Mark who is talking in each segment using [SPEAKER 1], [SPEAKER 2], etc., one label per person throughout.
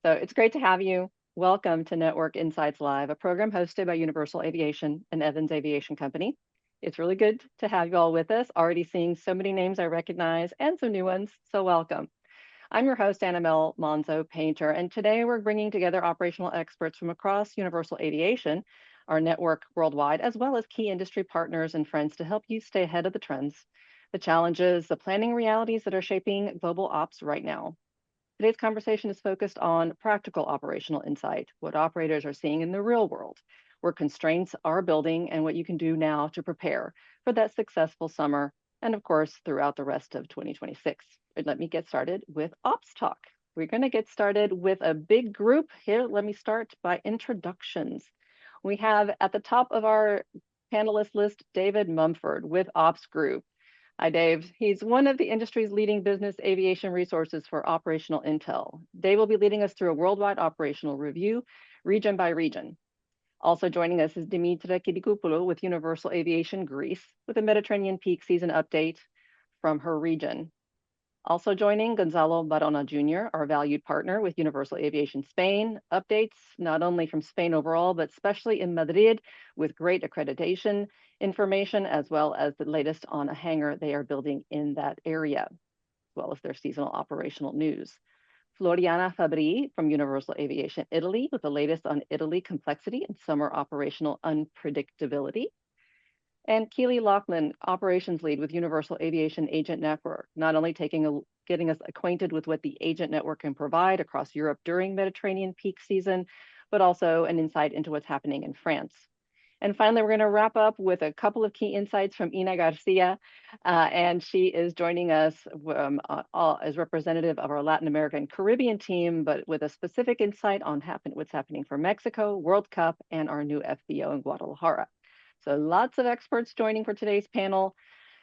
[SPEAKER 1] So it's great to have you. Welcome to Network Insights Live, a program hosted by Universal Aviation and Evans Aviation Company. It's really good to have you all with us. Already seeing so many names I recognize and some new ones, so welcome. I'm your host, Annabelle Monzo Painter, and today we're bringing together operational experts from across Universal Aviation, our network worldwide, as well as key industry partners and friends to help you stay ahead of the trends, the challenges, the planning realities that are shaping global ops right now. Today's conversation is focused on practical operational insight, what operators are seeing in the real world, where constraints are building, and what you can do now to prepare for that successful summer, and of course, throughout the rest of 2026. And let me get started with Ops Talk. We're going to get started with a big group here. Let me start by introductions. We have at the top of our panelist list, David Mumford with Ops Group. Hi, Dave. He's one of the industry's leading business aviation resources for operational intel. Dave will be leading us through a worldwide operational review, region by region. Also joining us is Dimitra Kidikopoulou with Universal Aviation Greece with a Mediterranean peak season update from her region. Also joining Gonzalo Barona Jr., our valued partner with Universal Aviation Spain. Updates not only from Spain overall, but especially in Madrid with great accreditation information, as well as the latest on a hangar they are building in that area, as well as their seasonal operational news. Floriana Fabri from Universal Aviation Italy with the latest on Italy complexity and summer operational unpredictability. And Keely Laughlin, operations lead with Universal Aviation Agent Network, not only getting us acquainted with what the agent network can provide across Europe during Mediterranean peak season, but also an insight into what's happening in France. And finally, we're going to wrap up with a couple of key insights from Ina Garcia, and she is joining us as representative of our Latin American Caribbean team, but with a specific insight on what's happening for Mexico, World Cup, and our new FBO in Guadalajara. So lots of experts joining for today's panel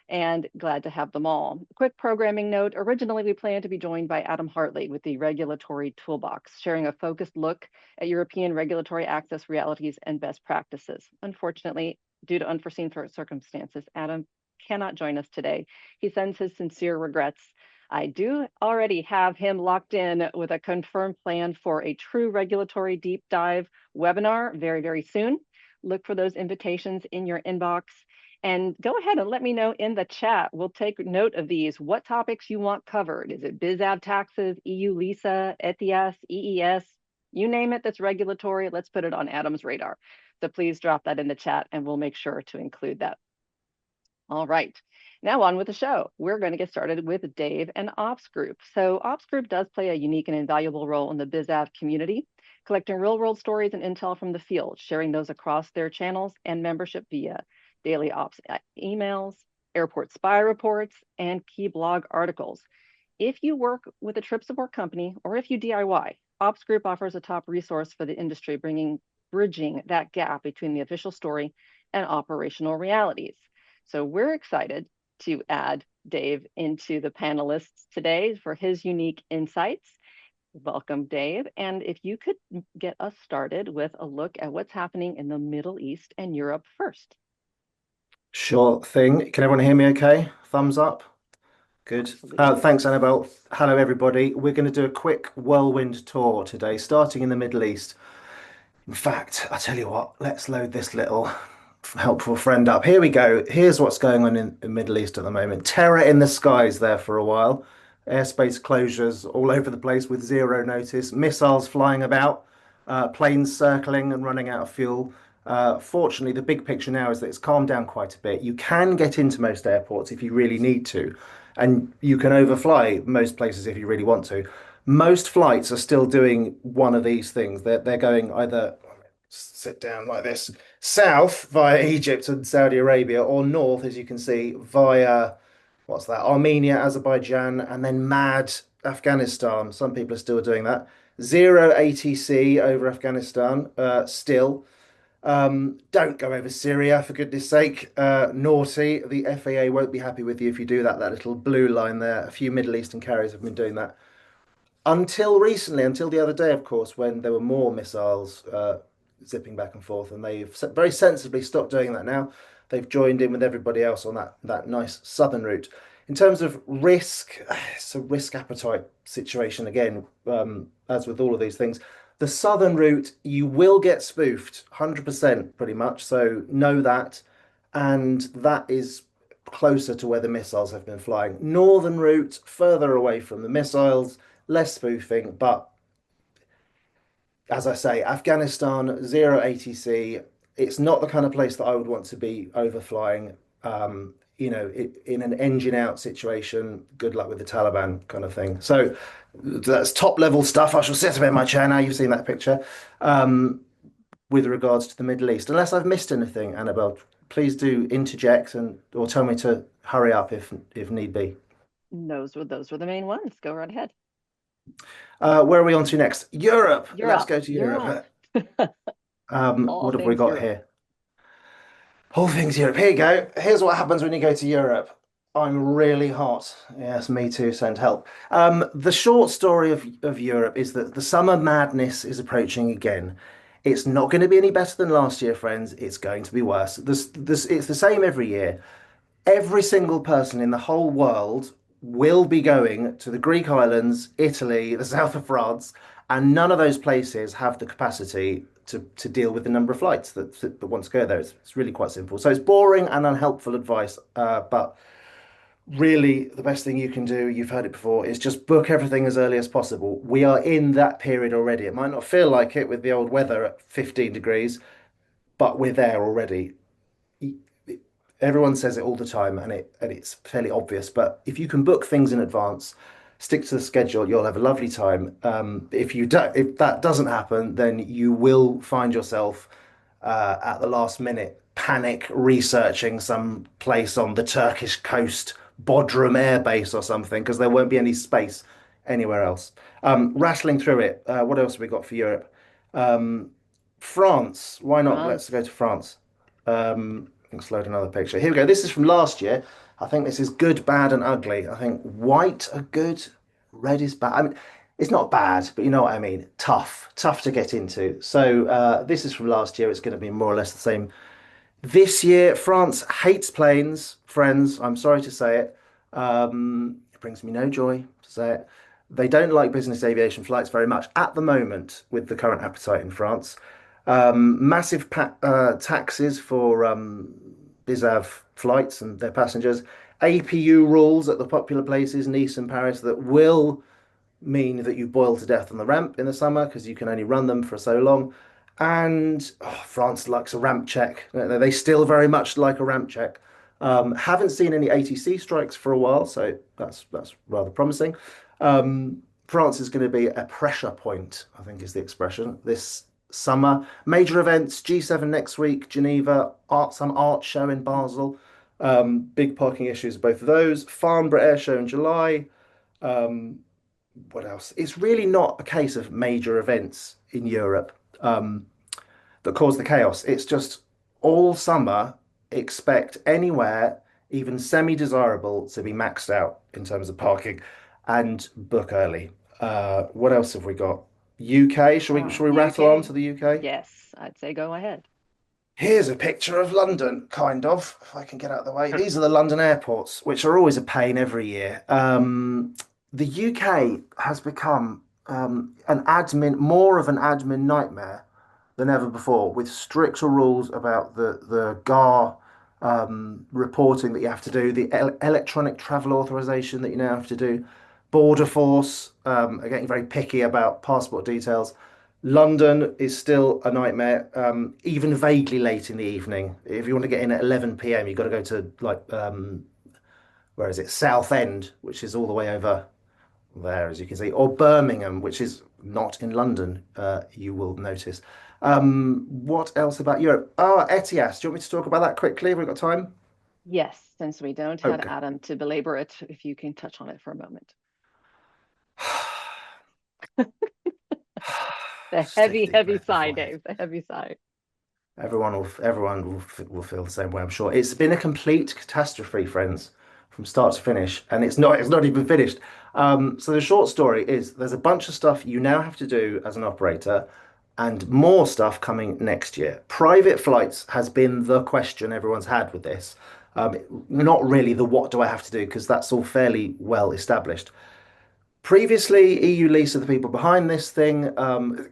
[SPEAKER 1] and glad to have them all. Quick programming note, originally we planned to be joined by Adam Hartley with the Regulatory Toolbox, sharing a focused look at European regulatory access realities and best practices. Unfortunately, due to unforeseen circumstances, Adam cannot join us today. He sends his sincere regrets. I do already have him locked in with a confirmed plan for a true regulatory deep dive webinar very, very soon. Look for those invitations in your inbox and go ahead and let me know in the chat. We'll take note of these. What topics you want covered? Is it bizav taxes, EU LISA, ETIAS, EES? You name it that's regulatory, let's put it on Adam's radar. So please drop that in the chat and we'll make sure to include that. All right, now on with the show. We're going to get started with Dave and Ops Group. So Ops Group does play a unique and invaluable role in the bizav community, collecting real-world stories and intel from the field, sharing those across their channels and membership via daily ops emails, airport spy reports, and key blog articles. If you work with a trip support company or if you DIY, Ops Group offers a top resource for the industry, bridging that gap between the official story and operational realities. So we're excited to add Dave into the panelists today for his unique insights. Welcome, Dave. And if you could get us started with a look at what's happening in the Middle East and Europe first.
[SPEAKER 2] Sure thing. Can everyone hear me okay? Thumbs up. Good. Thanks, Annabelle. Hello, everybody. We're going to do a quick whirlwind tour today, starting in the Middle East. In fact, I'll tell you what, let's load this little helpful friend up. Here we go. Here's what's going on in the Middle East at the moment. Terror in the skies there for a while. Airspace closures all over the place with zero notice. Missiles flying about. Planes circling and running out of fuel. Fortunately, the big picture now is that it's calmed down quite a bit. You can get into most airports if you really need to, and you can overfly most places if you really want to. Most flights are still doing one of these things. They're going either sit down like this, south via Egypt and Saudi Arabia, or north, as you can see, via what's that? Armenia, Azerbaijan, and then mad Afghanistan. Some people are still doing that. Zero ATC over Afghanistan, still. Don't go over Syria, for goodness sake. Naughty. The FAA won't be happy with you if you do that. That little blue line there. A few Middle Eastern carriers have been doing that. Until recently, until the other day, of course, when there were more missiles zipping back and forth, and they've very sensibly stopped doing that now. They've joined in with everybody else on that nice southern route. In terms of risk, it's a risk appetite situation again, as with all of these things. The southern route, you will get spoofed 100% pretty much. So know that. And that is closer to where the missiles have been flying. Northern route, further away from the missiles, less spoofing, but as I say, Afghanistan, zero ATC. It's not the kind of place that I would want to be overflying. In an engine out situation, good luck with the Taliban kind of thing. So that's top level stuff. I shall sit a bit in my chair now. You've seen that picture. Um, with regards to the Middle East, unless I've missed anything, Annabelle, please do interject and or tell me to hurry up if need be.
[SPEAKER 1] Those were the main ones. Go right ahead.
[SPEAKER 2] Where are we on to next? Europe. Let's
[SPEAKER 1] Europe,
[SPEAKER 2] go to
[SPEAKER 1] Europe,
[SPEAKER 2] Europe.
[SPEAKER 1] all
[SPEAKER 2] What have we
[SPEAKER 1] things
[SPEAKER 2] got
[SPEAKER 1] Europe.
[SPEAKER 2] here? Whole thing's Europe. Here you go. Here's what happens when you go to Europe. I'm really hot. Yes, me too. Send help. The short story of Europe is that the summer madness is approaching again. It's not going to be any better than last year, friends. It's going to be worse. It's the same every year. Every single person in the whole world will be going to the Greek islands, Italy, the south of France, and none of those places have the capacity to deal with the number of flights that want to go there. It's really quite simple. So it's boring and unhelpful advice, but really the best thing you can do, you've heard it before, is just book everything as early as possible. We are in that period already. It might not feel like it with the old weather at 15 degrees, but we're there already. Everyone says it all the time, and it's fairly obvious. But if you can book things in advance, stick to the schedule, you'll have a lovely time. If that doesn't happen, then you will find yourself at the last minute panic researching some place on the Turkish coast, Bodrum Air Base or something, because there won't be any space anywhere else. Rattling through it, what else have we got for Europe? Um, France, why not? Let's go
[SPEAKER 1] France.
[SPEAKER 2] to France. Let's load another picture. Here we go. This is from last year. I think this is good, bad, and ugly. I think white are good, red is bad. I mean, it's not bad, but you know what I mean. Tough to get into. So this is from last year. It's going to be more or less the same this year. France hates planes, friends. I'm sorry to say it. It brings me no joy to say it. They don't like business aviation flights very much at the moment with the current appetite in France. Massive taxes for bizav flights and their passengers. APU rules at the popular places, Nice and Paris, that will mean that you boil to death on the ramp in the summer because you can only run them for so long. And France likes a ramp check. They still very much like a ramp check. Haven't seen any ATC strikes for a while, so that's rather promising. France is going to be a pressure point, I think is the expression, this summer. Major events, G7 next week, Geneva, some art show in Basel. Big parking issues, both of those. Farnborough Air Show in July. Um, what else? It's really not a case of major events in Europe that cause the chaos. It's just all summer, expect anywhere, even semi-desirable, to be maxed out in terms of parking and book early. What else have we got? UK, shall we rattle on
[SPEAKER 1] UK.
[SPEAKER 2] to the UK?
[SPEAKER 1] Yes, I'd say go ahead.
[SPEAKER 2] Here's a picture of London, kind of, if I can get out of the way. These are the London airports, which are always a pain every year. The UK has become more of an admin nightmare than ever before, with stricter rules about the GAR reporting that you have to do, the electronic travel authorization that you now have to do. Border Force are getting very picky about passport details. London is still a nightmare, even vaguely late in the evening. If you want to get in at 11 p.m., you've got to go to where is it? Southend, which is all the way over there, as you can see, or Birmingham, which is not in London, you will notice. What else about Europe? Oh, ETIAS. Do you want me to talk about that quickly? Have we got time?
[SPEAKER 1] Yes, since we don't have
[SPEAKER 2] Okay.
[SPEAKER 1] Adam to belabor it, if you can touch on it for a moment. The
[SPEAKER 2] Just take a
[SPEAKER 1] heavy,
[SPEAKER 2] deep
[SPEAKER 1] heavy
[SPEAKER 2] breath
[SPEAKER 1] sigh,
[SPEAKER 2] before you.
[SPEAKER 1] Dave, the heavy sigh.
[SPEAKER 2] Everyone will feel the same way, I'm sure. It's been a complete catastrophe, friends, from start to finish, and it's not even finished. So the short story is there's a bunch of stuff you now have to do as an operator, and more stuff coming next year. Private flights has been the question everyone's had with this. Not really the what do I have to do, because that's all fairly well established. Previously, EU Lisa, the people behind this thing,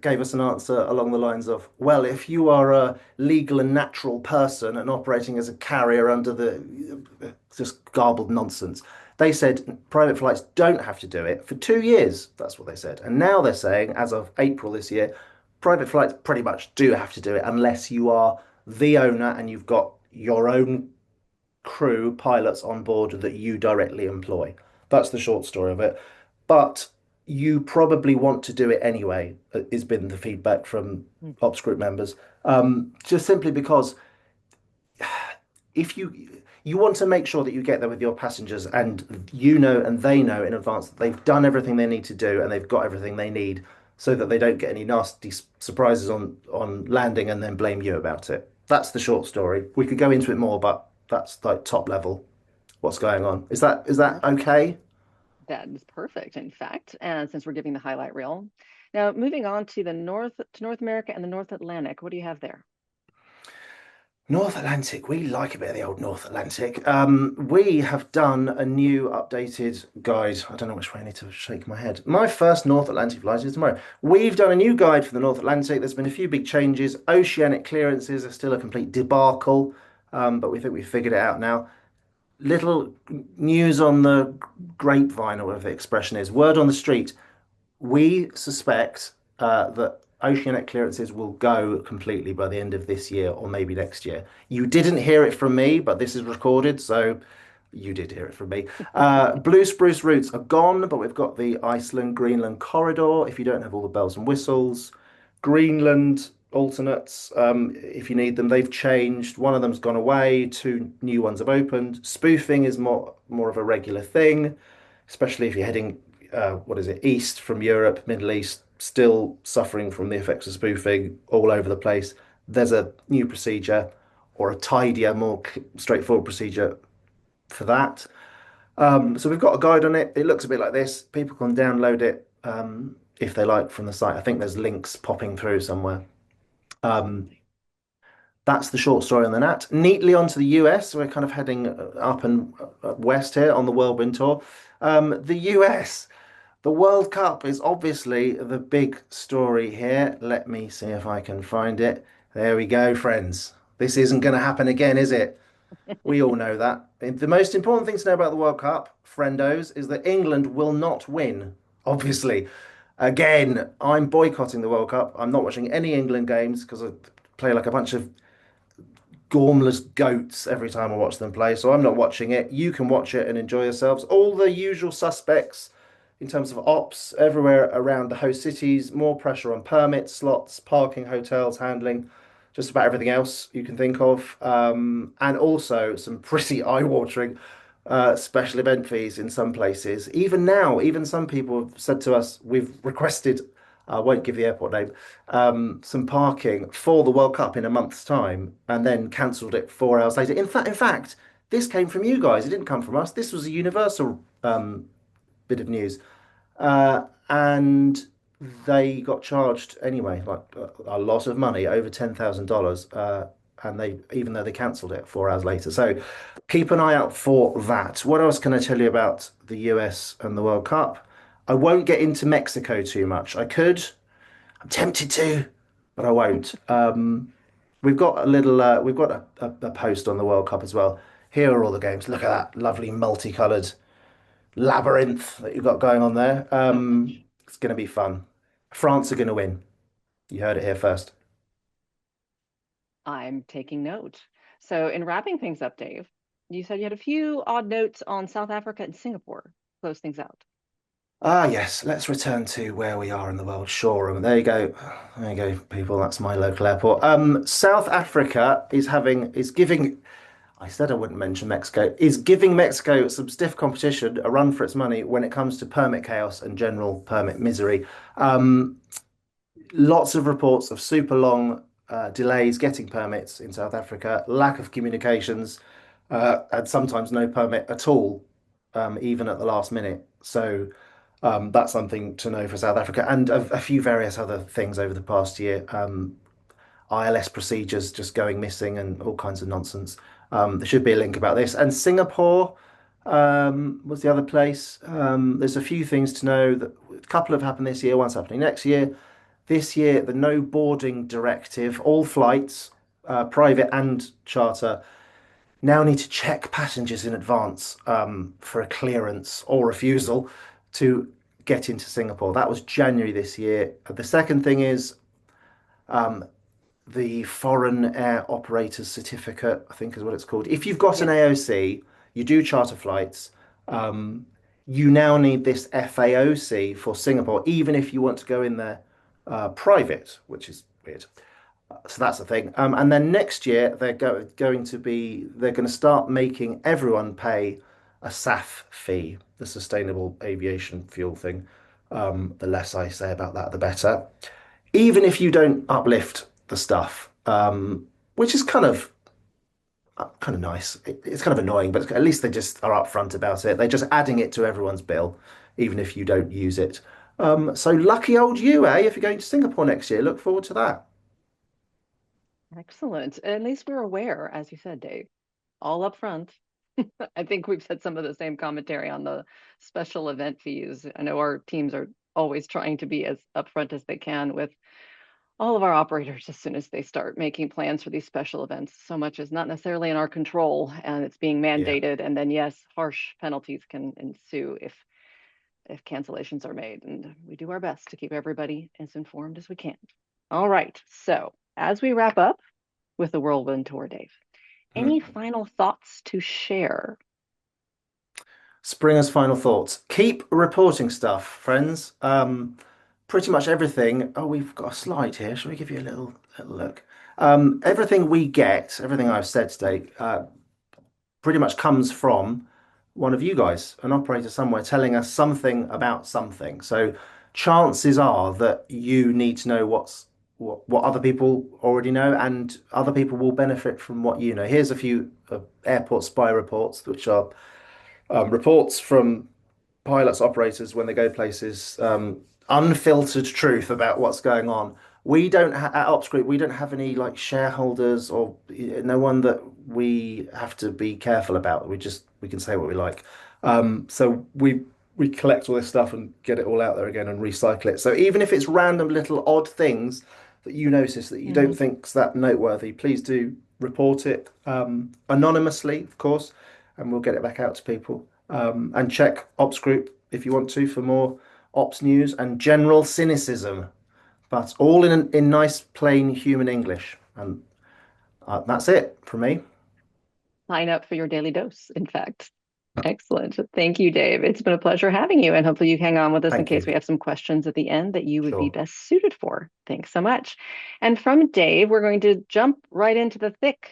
[SPEAKER 2] gave us an answer along the lines of, well, if you are a legal and natural person and operating as a carrier under the just garbled nonsense, they said private flights don't have to do it for 2 years. That's what they said. And now they're saying, as of April this year, private flights pretty much do have to do it unless you are the owner and you've got your own crew, pilots on board that you directly employ. That's the short story of it. But you probably want to do it anyway, has been the feedback from
[SPEAKER 1] Mm.
[SPEAKER 2] ops group members. Just simply because if you want to make sure that you get there with your passengers and you know and they know in advance that they've done everything they need to do and they've got everything they need so that they don't get any nasty surprises on landing and then blame you about it. That's the short story. We could go into it more, but that's like top level what's going on. Is that
[SPEAKER 1] Perfect.
[SPEAKER 2] okay?
[SPEAKER 1] That is perfect, in fact. And since we're giving the highlight reel, now moving on to the North America and the North Atlantic, what do you have there?
[SPEAKER 2] North Atlantic, we like a bit of the old North Atlantic. We have done a new updated guide. I don't know which way I need to shake my head. My first North Atlantic flight is tomorrow. We've done a new guide for the North Atlantic. There's been a few big changes. Oceanic clearances are still a complete debacle, but we think we've figured it out now. Little news on the grapevine, or whatever the expression is. Word on the street. We suspect that oceanic clearances will go completely by the end of this year or maybe next year. You didn't hear it from me, but this is recorded, so you did hear it from me. Blue spruce routes are gone, but we've got the Iceland Greenland corridor if you don't have all the bells and whistles. Greenland alternates, if you need them, they've changed. One of them's gone away, two new ones have opened. Spoofing is more of a regular thing, especially if you're heading what is it, east from Europe, Middle East, still suffering from the effects of spoofing all over the place. There's a new procedure or a tidier, more straightforward procedure for that. So we've got a guide on it. It looks a bit like this. People can download it if they like from the site. I think there's links popping through somewhere. Um,
[SPEAKER 1] Lovely.
[SPEAKER 2] that's the short story on the NAT. Neatly onto the US. We're kind of heading up and west here on the Whirlwind Tour. The US. The World Cup is obviously the big story here. Let me see if I can find it. There we go, friends. This isn't going to happen again, is it? We all know that. The most important thing to know about the World Cup, friendos, is that England will not win. Obviously. Again, I'm boycotting the World Cup. I'm not watching any England games because I play like a bunch of gormless goats every time I watch them play. So I'm not watching it. You can watch it and enjoy yourselves. All the usual suspects in terms of ops everywhere around the host cities, more pressure on permits, slots, parking, hotels, handling, just about everything else you can think of. And also some pretty eye-watering special event fees in some places. Even now, even some people have said to us, we've requested, I won't give the airport name, some parking for the World Cup in a month's time, and then cancelled it 4 hours later. In fact, this came from you guys. It didn't come from us. This was a universal bit of news. And they got charged anyway, like a lot of money, over $10,000. And they, even though they cancelled it 4 hours later. So keep an eye out for that. What else can I tell you about the US and the World Cup? I won't get into Mexico too much. I could. I'm tempted to, but I won't. We've got a post on the World Cup as well. Here are all the games. Look at that lovely multicolored labyrinth that you've got going on there.
[SPEAKER 1] So much.
[SPEAKER 2] It's going to be fun. France are going to win. You heard it here first.
[SPEAKER 1] I'm taking note. So, in wrapping things up, Dave, you said you had a few odd notes on South Africa and Singapore. Close things out.
[SPEAKER 2] Ah, yes. Let's return to where we are in the world. Sure. And there you go. There you go, people. That's my local airport. South Africa is giving. I said I wouldn't mention Mexico. Is giving Mexico some stiff competition, a run for its money when it comes to permit chaos and general permit misery. Um, Lots of reports of super long delays getting permits in South Africa, lack of communications, and sometimes no permit at all, even at the last minute. So that's something to know for South Africa, and a few various other things over the past year. ILS procedures just going missing and all kinds of nonsense. There should be a link about this. And Singapore was the other place. There's a few things to know. That a couple have happened this year, one's happening next year. This year, the no boarding directive, all flights, private and charter, now need to check passengers in advance for a clearance or refusal to get into Singapore. That was January this year. The second thing is the Foreign Air Operators Certificate, I think is what it's called. If you've got an
[SPEAKER 1] Yes.
[SPEAKER 2] AOC, you do charter flights, um, you now need this FAOC for Singapore, even if you want to go in there private, which is weird. So that's the thing. And then next year they're going to start making everyone pay a SAF fee, the Sustainable Aviation Fuel thing. The less I say about that, the better. Even if you don't uplift the stuff, which is kind of nice. It's kind of annoying, but at least they just are upfront about it. They're just adding it to everyone's bill, even if you don't use it. So lucky old you, eh? If you're going to Singapore next year, look forward to that.
[SPEAKER 1] Excellent. At least we're aware, as you said, Dave, all up front. I think we've said some of the same commentary on the special event fees. I know our teams are always trying to be as upfront as they can with all of our operators as soon as they start making plans for these special events. So much is not necessarily in our control and it's being
[SPEAKER 2] Yeah.
[SPEAKER 1] mandated. And then, yes, harsh penalties can ensue if cancellations are made. And we do our best to keep everybody as informed as we can. All right. So as we wrap up with the whirlwind tour, Dave, any
[SPEAKER 2] Hmm.
[SPEAKER 1] final thoughts to share?
[SPEAKER 2] Springer's final thoughts. Keep reporting stuff, friends. Pretty much everything. Oh, we've got a slide here. Shall we give you a little look? Everything we get, everything I've said today, pretty much comes from one of you guys, an operator somewhere, telling us something about something. So chances are that you need to know what other people already know, and other people will benefit from what you know. Here's a few airport spy reports, which are reports from pilots, operators when they go places, unfiltered truth about what's going on. We don't at Ops Group, we don't have any like shareholders or no one that we have to be careful about. We can say what we like. So we collect all this stuff and get it all out there again and recycle it. So even if it's random little odd things that you notice that you don't
[SPEAKER 1] Mhm.
[SPEAKER 2] think's that noteworthy, please do report it anonymously, of course, and we'll get it back out to people. And check Ops Group if you want to for more ops news and general cynicism, but all in nice, plain human English. And that's it from me.
[SPEAKER 1] Sign up for your daily dose, in fact. Excellent. Thank you, Dave. It's been a pleasure having you, and hopefully you hang on with us in
[SPEAKER 2] Thank
[SPEAKER 1] case
[SPEAKER 2] you.
[SPEAKER 1] we have some questions at the end that you would be
[SPEAKER 2] Sure.
[SPEAKER 1] best suited for. Thanks so much. And from Dave, we're going to jump right into the thick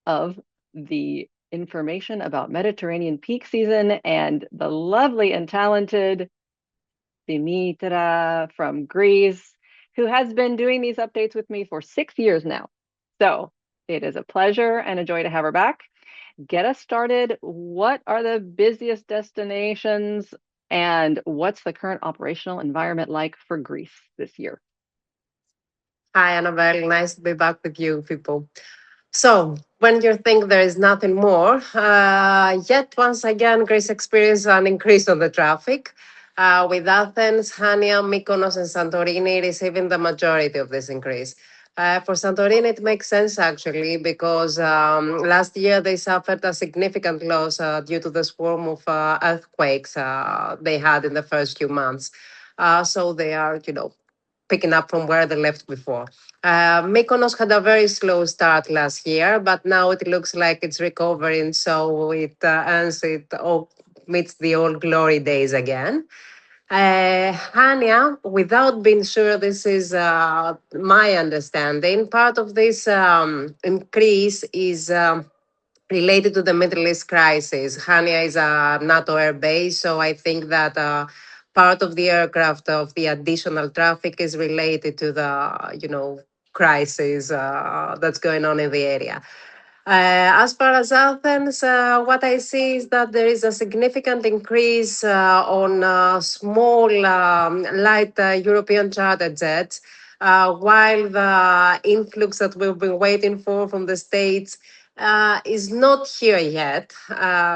[SPEAKER 1] of the information about Mediterranean peak season and the lovely and talented Dimitra from Greece, who has been doing these updates with me for 6 years now. So it is a pleasure and a joy to have her back. Get us started. What are the busiest destinations and what's the current operational environment like for Greece this year?
[SPEAKER 3] Hi, Annabelle. Nice to be back with you people. So, when you think there is nothing more, yet once again, Greece experienced an increase on the traffic, with Athens, Hania, Mykonos, and Santorini receiving the majority of this increase. For Santorini, it makes sense actually because last year they suffered a significant loss due to the swarm of earthquakes they had in the first few months. So they are, picking up from where they left before. Mykonos had a very slow start last year, but now it looks like it's recovering, so it earns it all, meets the old glory days again. Hania, without being sure, this is my understanding. Part of this increase is related to the Middle East crisis. Hania is a NATO air base, so I think that part of the aircraft of the additional traffic is related to the, crisis that's going on in the area. As far as Athens, what I see is that there is a significant increase on small light European charter jets, while the influx that we've been waiting for from the States is not here yet,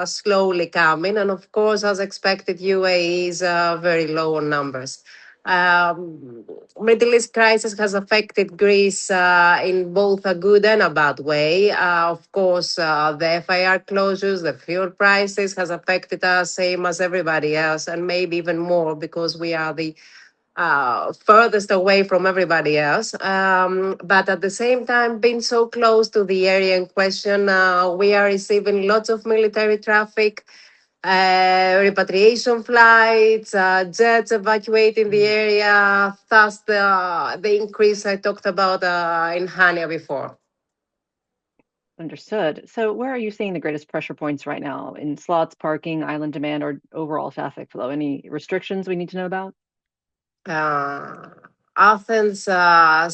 [SPEAKER 3] slowly coming. And of course, as expected, UAE is very low on numbers. Um, Middle East crisis has affected Greece in both a good and a bad way. Of course, the FIR closures, the fuel prices has affected us same as everybody else, and maybe even more because we are the furthest away from everybody else. But at the same time, being so close to the area in question, we are receiving lots of military traffic, repatriation flights, jets evacuating the area, thus the increase I talked about in Hania before.
[SPEAKER 1] Understood. So where are you seeing the greatest pressure points right now in slots, parking, island demand, or overall traffic flow? Any restrictions we need to know about?
[SPEAKER 3] Uh, Athens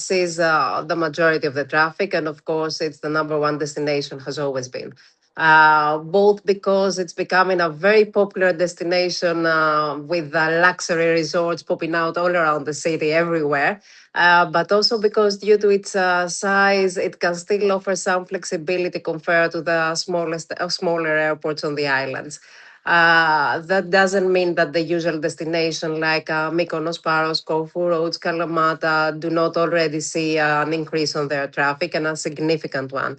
[SPEAKER 3] sees the majority of the traffic, and of course, it's the number one destination, has always been. Both because it's becoming a very popular destination with luxury resorts popping out all around the city everywhere, but also because due to its size, it can still offer some flexibility compared to the smaller airports on the islands. That doesn't mean that the usual destination like Mykonos, Paros, Corfu, Rhodes, Kalamata do not already see an increase on their traffic and a significant one.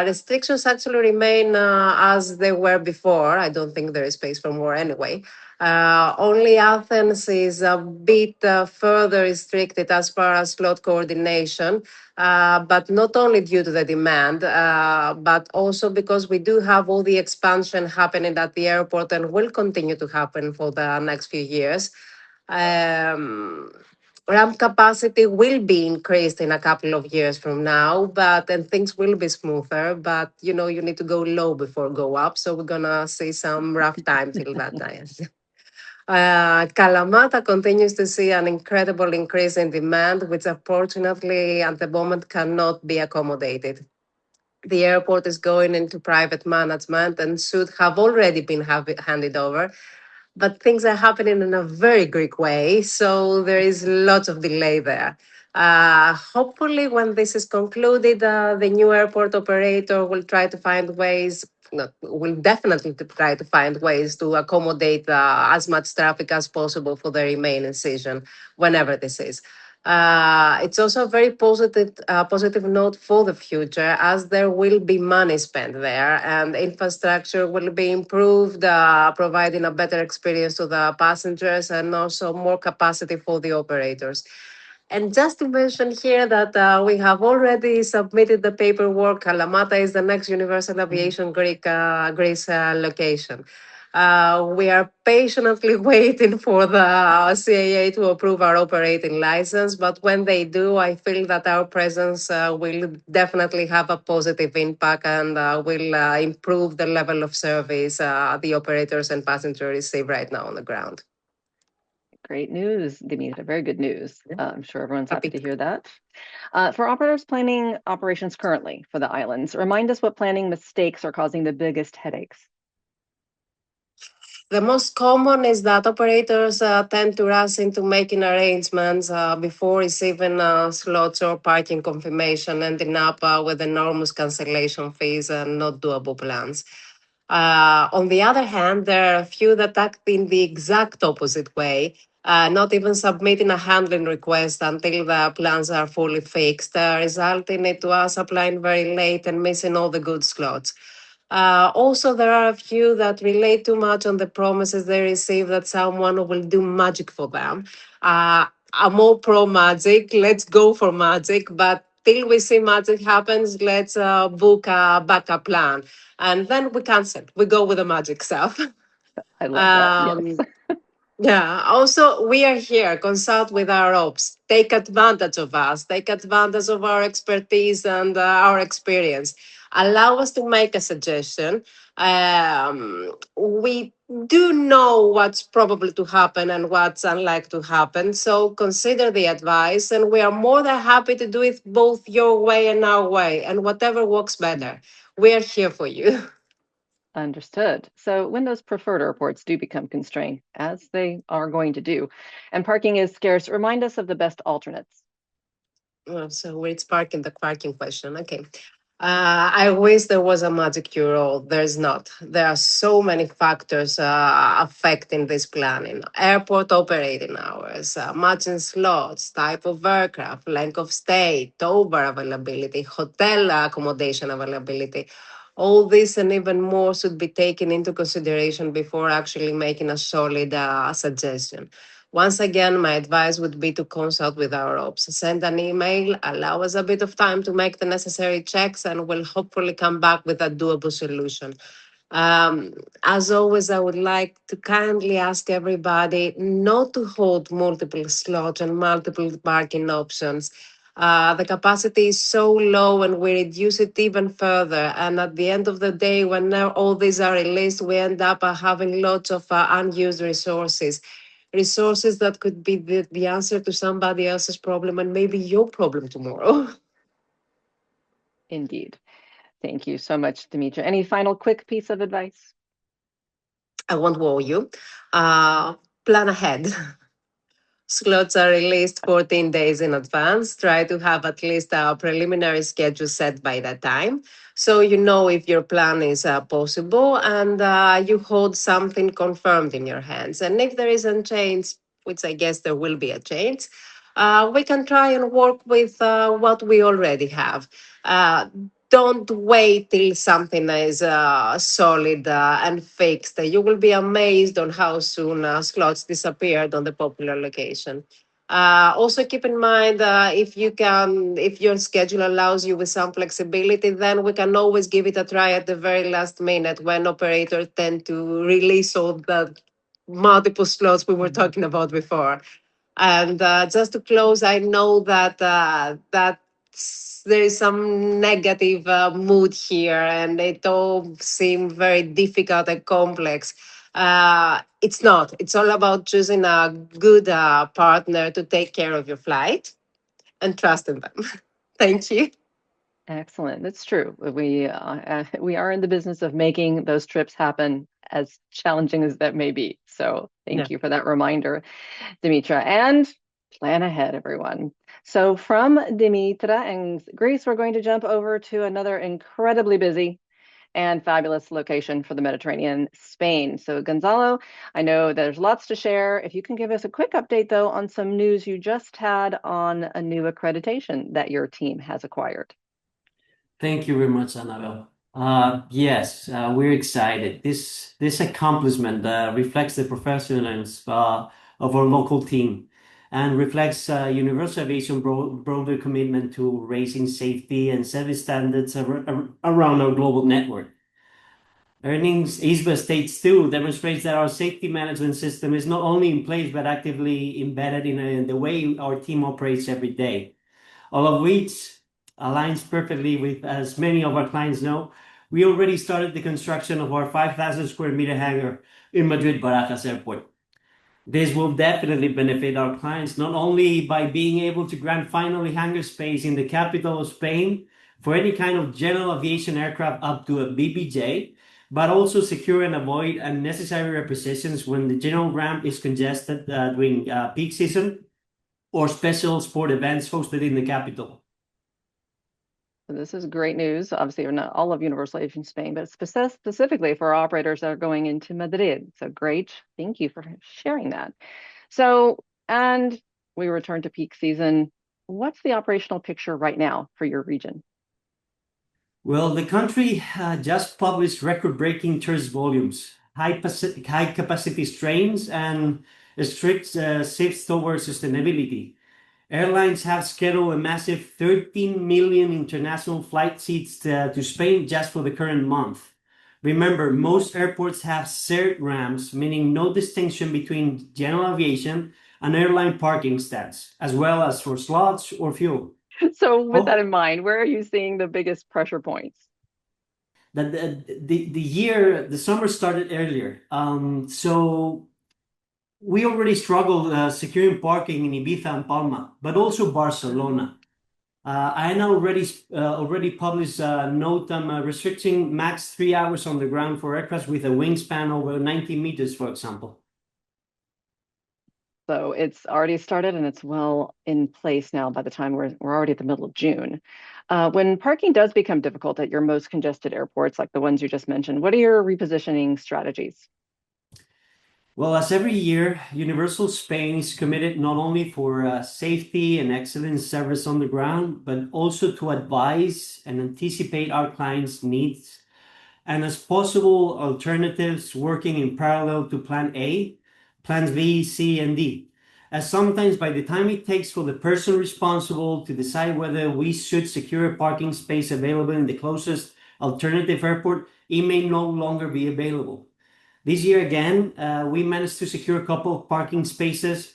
[SPEAKER 3] Restrictions actually remain as they were before. I don't think there is space for more anyway. Only Athens is a bit further restricted as far as slot coordination, but not only due to the demand, but also because we do have all the expansion happening at the airport and will continue to happen for the next few years. Um, Ramp capacity will be increased in a couple of years from now, but then things will be smoother. But you know, you need to go low before go up. So we're gonna see some rough time till that time. Kalamata continues to see an incredible increase in demand, which unfortunately at the moment cannot be accommodated. The airport is going into private management and should have already been handed over, but things are happening in a very Greek way. So there is lots of delay there. Hopefully, when this is concluded, the new airport operator will try to find ways. No, will definitely to try to find ways to accommodate as much traffic as possible for the remaining season, whenever this is. It's also a very positive note for the future, as there will be money spent there and infrastructure will be improved, providing a better experience to the passengers and also more capacity for the operators. And just to mention here that we have already submitted the paperwork. Kalamata is the next Universal Aviation Greece location. We are patiently waiting for the CAA to approve our operating license, but when they do, I feel that our presence will definitely have a positive impact and will improve the level of service the operators and passengers receive right now on the ground.
[SPEAKER 1] Great news, Demetra. Very good news. I'm sure everyone's happy to
[SPEAKER 3] Happy.
[SPEAKER 1] hear that. For operators planning operations currently for the islands, remind us what planning mistakes are causing the biggest headaches.
[SPEAKER 3] The most common is that operators tend to rush into making arrangements before receiving slots or parking confirmation, ending up with enormous cancellation fees and not doable plans. On the other hand, there are a few that act in the exact opposite way, not even submitting a handling request until the plans are fully fixed, resulting in us applying very late and missing all the good slots. Also, there are a few that relate too much on the promises they receive that someone will do magic for them. I'm all pro magic. Let's go for magic. But till we see magic happens, let's book a backup plan. And then we cancel. We go with the magic stuff.
[SPEAKER 1] I love that. Yes.
[SPEAKER 3] um, yeah, also we are here, consult with our ops, take advantage of us, take advantage of our expertise and our experience. Allow us to make a suggestion. We do know what's probably to happen and what's unlikely to happen. So consider the advice, and we are more than happy to do it both your way and our way, and whatever works better. We are here for you.
[SPEAKER 1] Understood. So when those preferred airports do become constrained, as they are going to do, and parking is scarce, remind us of the best alternates.
[SPEAKER 3] So it's parking the parking question. Okay. I wish there was a magic cure-all. There's not. There are so many factors affecting this planning. Airport operating hours, matching slots, type of aircraft, length of stay, tower availability, hotel accommodation availability. All this and even more should be taken into consideration before actually making a solid suggestion. Once again, my advice would be to consult with our ops. Send an email, allow us a bit of time to make the necessary checks, and we'll hopefully come back with a doable solution. Um, as always, I would like to kindly ask everybody not to hold multiple slots and multiple parking options. The capacity is so low and we reduce it even further. And at the end of the day, when now all these are released, we end up having lots of unused resources that could be the answer to somebody else's problem and maybe your problem tomorrow.
[SPEAKER 1] Indeed. Thank you so much, Dimitra. Any final quick piece of advice?
[SPEAKER 3] I won't worry you. Plan ahead. Slots are released 14 days in advance. Try to have at least a preliminary schedule set by that time. So you know if your plan is possible and you hold something confirmed in your hands. And if there isn't change, which I guess there will be a change, we can try and work with what we already have. Don't wait till something is solid and fixed. You will be amazed on how soon slots disappeared on the popular location. Also keep in mind if your schedule allows you with some flexibility, then we can always give it a try at the very last minute when operators tend to release all the multiple slots we were talking about before. And just to close, I know that there is some negative mood here, and it all seems very difficult and complex. It's not. It's all about choosing a good partner to take care of your flight and trust in them. Thank you.
[SPEAKER 1] Excellent. That's true. We are in the business of making those trips happen, as challenging as that may be. So
[SPEAKER 3] Yeah.
[SPEAKER 1] thank you for that reminder, Dimitra. And plan ahead, everyone. So from Dimitra and Greece, we're going to jump over to another incredibly busy and fabulous location for the Mediterranean, Spain. So Gonzalo, I know there's lots to share. If you can give us a quick update, though, on some news you just had on a new accreditation that your team has acquired.
[SPEAKER 4] Thank you very much, Annabelle. Yes, we're excited. This accomplishment reflects the professionalism of our local team and reflects Universal Aviation broader commitment to raising safety and service standards around our global network. Earnings ISBA States 2 demonstrates that our safety management system is not only in place but actively embedded in the way our team operates every day. All of which aligns perfectly with, as many of our clients know, we already started the construction of our 5,000 square meter hangar in Madrid Barajas Airport. This will definitely benefit our clients not only by being able to grant finally hangar space in the capital of Spain for any kind of general aviation aircraft up to a BBJ, but also secure and avoid unnecessary repositions when the general ramp is congested during peak season or special sport events hosted in the capital.
[SPEAKER 1] So this is great news. Obviously, not all of Universal Aviation Spain, but specifically for operators that are going into Madrid. So great. Thank you for sharing that. So, and we return to peak season. What's the operational picture right now for your region?
[SPEAKER 4] Well, the country just published record-breaking tourist volumes, high capacity strains, and strict shifts towards sustainability. Airlines have scheduled a massive 13 million international flight seats to Spain just for the current month. Remember, most airports have shared ramps, meaning no distinction between general aviation and airline parking stands, as well as for slots or fuel.
[SPEAKER 1] So with that in mind, where are you seeing the biggest pressure points?
[SPEAKER 4] The summer started earlier. So we already struggled securing parking in Ibiza and Palma, but also Barcelona. I now already published a note restricting max 3 hours on the ground for aircraft with a wingspan over 90 meters, for example.
[SPEAKER 1] So it's already started and it's well in place now by the time we're already at the middle of June. When parking does become difficult at your most congested airports, like the ones you just mentioned, what are your repositioning strategies?
[SPEAKER 4] Well, as every year, Universal Spain is committed not only for safety and excellent service on the ground, but also to advise and anticipate our clients' needs and as possible alternatives working in parallel to Plan A, Plans B, C, and D. As sometimes by the time it takes for the person responsible to decide whether we should secure a parking space available in the closest alternative airport, it may no longer be available. This year again, we managed to secure a couple of parking spaces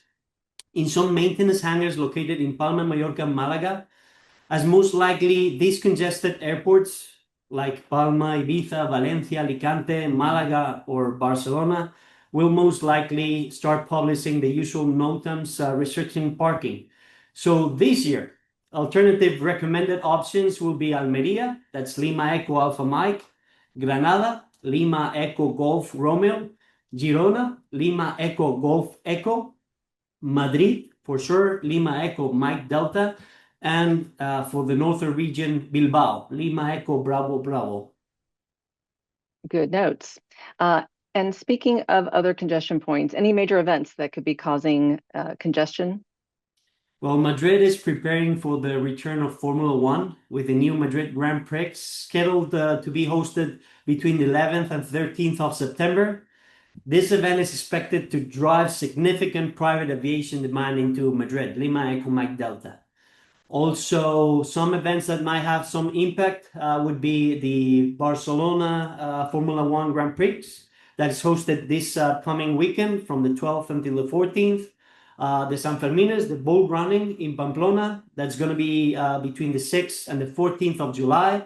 [SPEAKER 4] in some maintenance hangars located in Palma, Mallorca, and Malaga, as most likely these congested airports like Palma, Ibiza, Valencia, Alicante, Malaga, or Barcelona will most likely start publishing the usual NOTAMs restricting parking. So this year, alternative recommended options will be Almeria, that's Lima Echo Alpha Mike, Granada, Lima Echo Golf Romeo, Girona, Lima Echo Golf Echo, Madrid, for sure, Lima Echo Mike Delta, and for the northern region, Bilbao, Lima Echo Bravo Bravo.
[SPEAKER 1] Good notes. And speaking of other congestion points, any major events that could be causing congestion?
[SPEAKER 4] Well, Madrid is preparing for the return of Formula One with the new Madrid Grand Prix scheduled to be hosted between the 11th and 13th of September. This event is expected to drive significant private aviation demand into Madrid, Lima Echo Mike Delta. Also, some events that might have some impact would be the Barcelona Formula One Grand Prix that is hosted this coming weekend from the 12th until the 14th. The San Fermines, the bull running in Pamplona, that's going to be between the 6th and the 14th of July.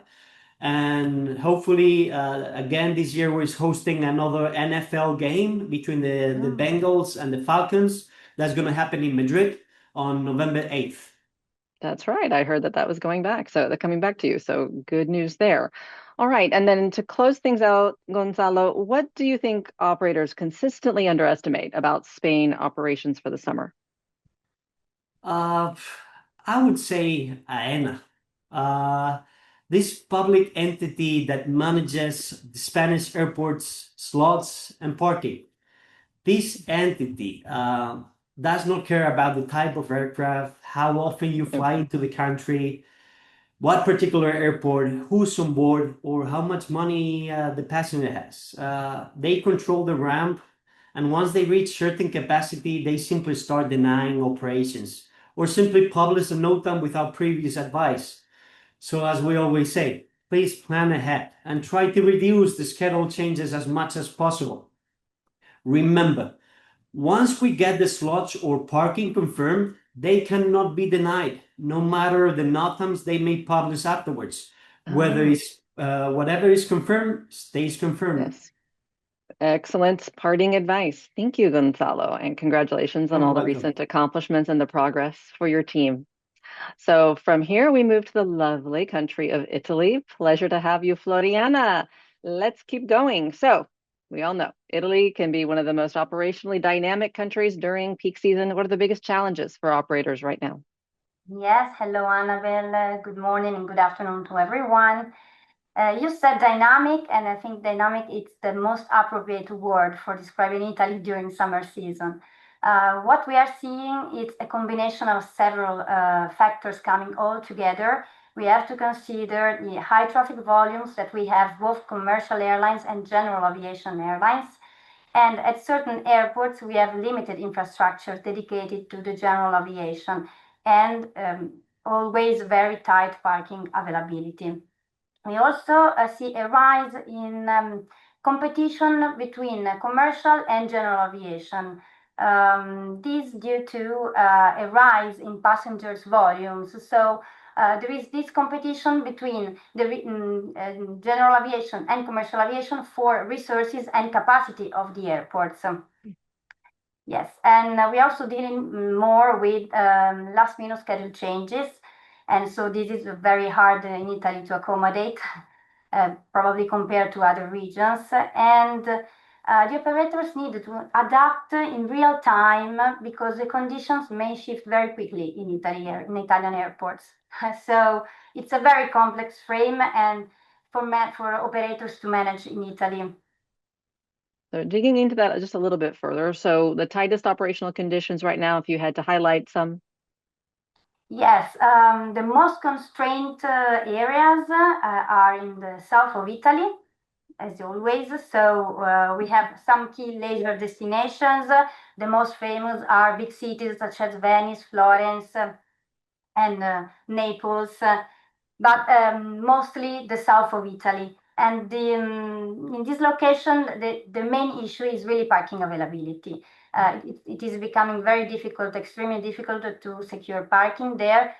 [SPEAKER 4] And hopefully, again, this year we're hosting another NFL game between the Bengals and the Falcons. That's going to happen in Madrid on November 8th.
[SPEAKER 1] That's right. I heard that that was going back. So they're coming back to you. So good news there. All right. And then to close things out, Gonzalo, what do you think operators consistently underestimate about Spain operations for the summer?
[SPEAKER 4] I would say AENA. This public entity that manages the Spanish airports, slots, and parking. This entity does not care about the type of aircraft, how often you fly into the country, what particular airport, who's on board, or how much money the passenger has. They control the ramp, and once they reach certain capacity, they simply start denying operations or simply publish a NOTAM without previous advice. So as we always say, please plan ahead and try to reduce the schedule changes as much as possible. Remember, once we get the slots or parking confirmed, they cannot be denied, no matter the NOTAMs they may publish afterwards. Whether it's whatever is confirmed stays confirmed.
[SPEAKER 1] Yes. Excellent parting advice. Thank you, Gonzalo, and congratulations on
[SPEAKER 4] You're
[SPEAKER 1] all the
[SPEAKER 4] welcome.
[SPEAKER 1] recent accomplishments and the progress for your team. So from here, we move to the lovely country of Italy. Pleasure to have you, Floriana. Let's keep going. So we all know Italy can be one of the most operationally dynamic countries during peak season. What are the biggest challenges for operators right now?
[SPEAKER 5] Yes, hello, Annabelle. Good morning and good afternoon to everyone. You said dynamic, and I think dynamic is the most appropriate word for describing Italy during summer season. What we are seeing is a combination of several factors coming all together. We have to consider the high traffic volumes that we have, both commercial airlines and general aviation airlines. And at certain airports, we have limited infrastructure dedicated to the general aviation and always very tight parking availability. We also see a rise in competition between commercial and general aviation. This due to a rise in passengers volumes. So there is this competition between the general aviation and commercial aviation for resources and capacity of the airports. Yes, and we're also dealing more with last-minute schedule changes. And so this is very hard in Italy to accommodate, probably compared to other regions. And The operators need to adapt in real time because the conditions may shift very quickly in Italian airports. So it's a very complex frame and for operators to manage in Italy.
[SPEAKER 1] So digging into that just a little bit further. So the tightest operational conditions right now, if you had to highlight some.
[SPEAKER 5] Yes, the most constrained areas are in the south of Italy, as always. So we have some key leisure destinations. The most famous are big cities such as Venice, Florence, and Naples, but mostly the south of Italy. And in this location, the main issue is really parking availability. It is becoming very difficult, extremely difficult to secure parking there,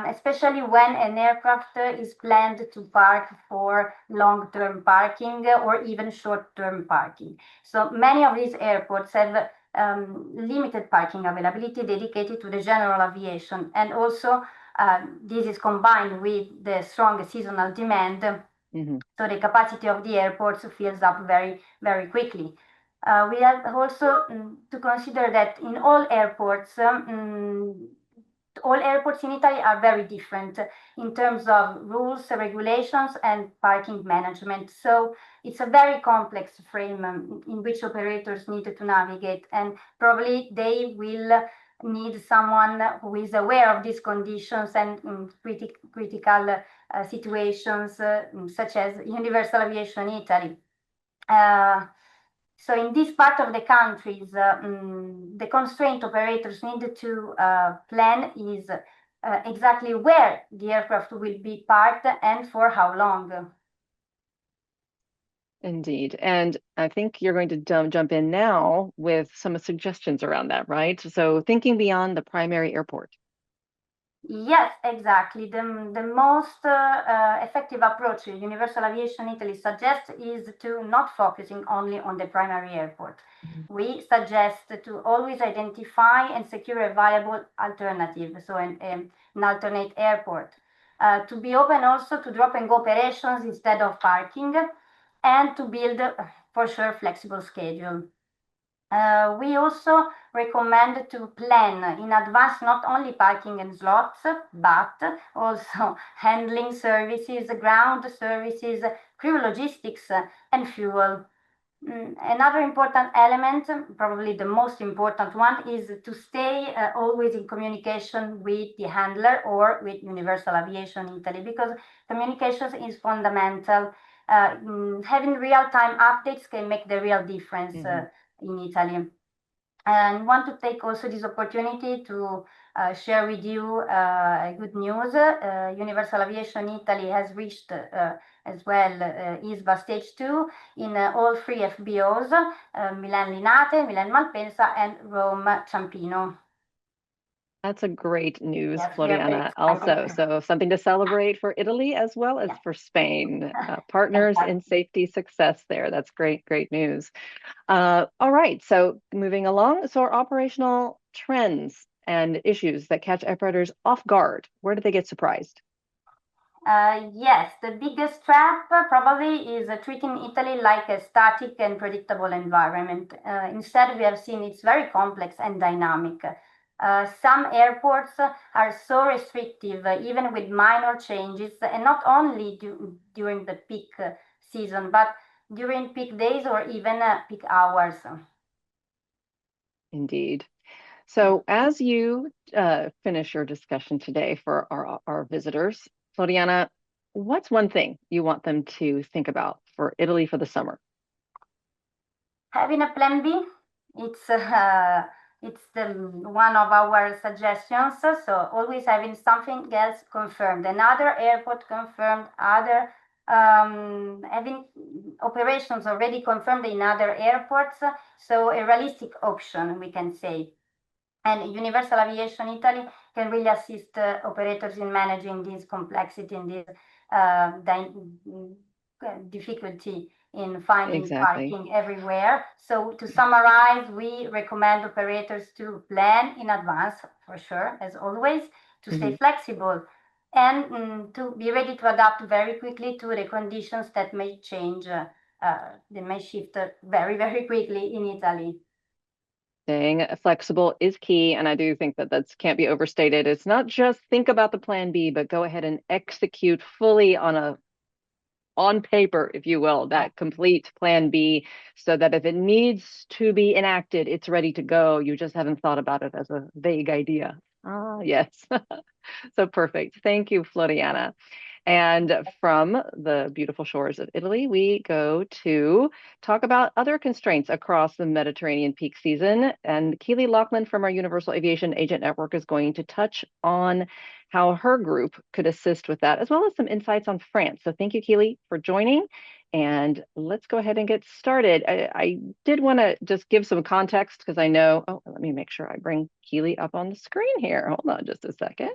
[SPEAKER 5] especially when an aircraft is planned to park for long-term parking or even short-term parking. So many of these airports have limited parking availability dedicated to the general aviation, and also this is combined with the strong seasonal demand, so the capacity of the airports fills up very, very quickly. We have also to consider that in all airports in Italy are very different in terms of rules, regulations, and parking management. So it's a very complex frame in which operators need to navigate, and probably they will need someone who is aware of these conditions and critical situations, such as Universal Aviation Italy. So in this part of the countries, the constraint operators need to plan is exactly where the aircraft will be parked and for how long.
[SPEAKER 1] Indeed. And I think you're going to jump in now with some suggestions around that, right? So thinking beyond the primary airport.
[SPEAKER 5] Yes, exactly. The most effective approach Universal Aviation Italy suggests is to not focusing only on the primary airport. We suggest to always identify and secure a viable alternative, so an alternate airport. To be open also to drop and go operations instead of parking, and to build, for sure, flexible schedule. We also recommend to plan in advance not only parking and slots, but also handling services, ground services, crew logistics, and fuel. Another important element, probably the most important one, is to stay always in communication with the handler or with Universal Aviation Italy, because communication is fundamental. Having real-time updates can make the real difference in Italy. And want to take also this opportunity to share with you good news. Universal Aviation Italy has reached as well ISBA stage 2 in all 3 FBOs, Milan Linate, Milan Malpensa, and Rome Ciampino.
[SPEAKER 1] That's a great news,
[SPEAKER 5] Yes, we are very
[SPEAKER 1] Floriana.
[SPEAKER 5] excited.
[SPEAKER 1] Also, so something to celebrate for Italy as well as for Spain. Partners in safety success there. That's great, great news. All right, so moving along. So our operational trends and issues that catch operators off guard. Where do they get surprised?
[SPEAKER 5] Yes, the biggest trap probably is treating Italy like a static and predictable environment. Instead, we have seen it's very complex and dynamic. Some airports are so restrictive, even with minor changes, and not only during the peak season, but during peak days or even peak hours.
[SPEAKER 1] Indeed. So as you finish your discussion today for our visitors, Floriana, what's one thing you want them to think about for Italy for the summer?
[SPEAKER 5] Having a plan B, it's one of our suggestions. So always having something else confirmed, another airport confirmed, having operations already confirmed in other airports. So a realistic option, we can say. And Universal Aviation Italy can really assist operators in managing this complexity and this difficulty in finding parking everywhere. So to summarize, we recommend operators to plan in advance, for sure, as always, to stay flexible and to be ready to adapt very quickly to the conditions that may change they may shift very, very quickly in Italy.
[SPEAKER 1] Staying flexible is key, and I do think that that's can't be overstated. It's not just think about the plan B, but go ahead and execute fully on paper, if you will, that complete plan B, so that if it needs to be enacted, it's ready to go. You just haven't thought about it as a vague idea. Ah, yes. So perfect. Thank you, Floriana. And from the beautiful shores of Italy, we go to talk about other constraints across the Mediterranean peak season. And Keely Lachlan from our Universal Aviation Agent Network is going to touch on how her group could assist with that, as well as some insights on France. So thank you, Keely, for joining. And let's go ahead and get started. I did want to just give some context because I know, oh, let me make sure I bring Keely up on the screen here. Hold on just a second.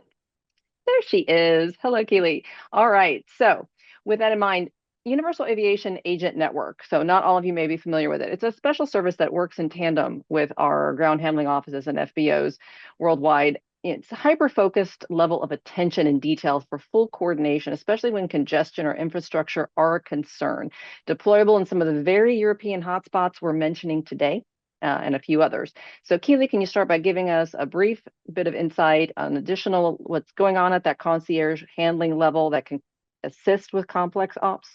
[SPEAKER 1] There she is. Hello, Keely. All right. So, with that in mind, Universal Aviation Agent Network. So, not all of you may be familiar with it. It's a special service that works in tandem with our ground handling offices and FBOs worldwide. It's a hyper-focused level of attention and detail for full coordination, especially when congestion or infrastructure are a concern. Deployable in some of the very European hotspots we're mentioning today, and a few others. So Keely, can you start by giving us a brief bit of insight on additional what's going on at that concierge handling level that can assist with complex ops?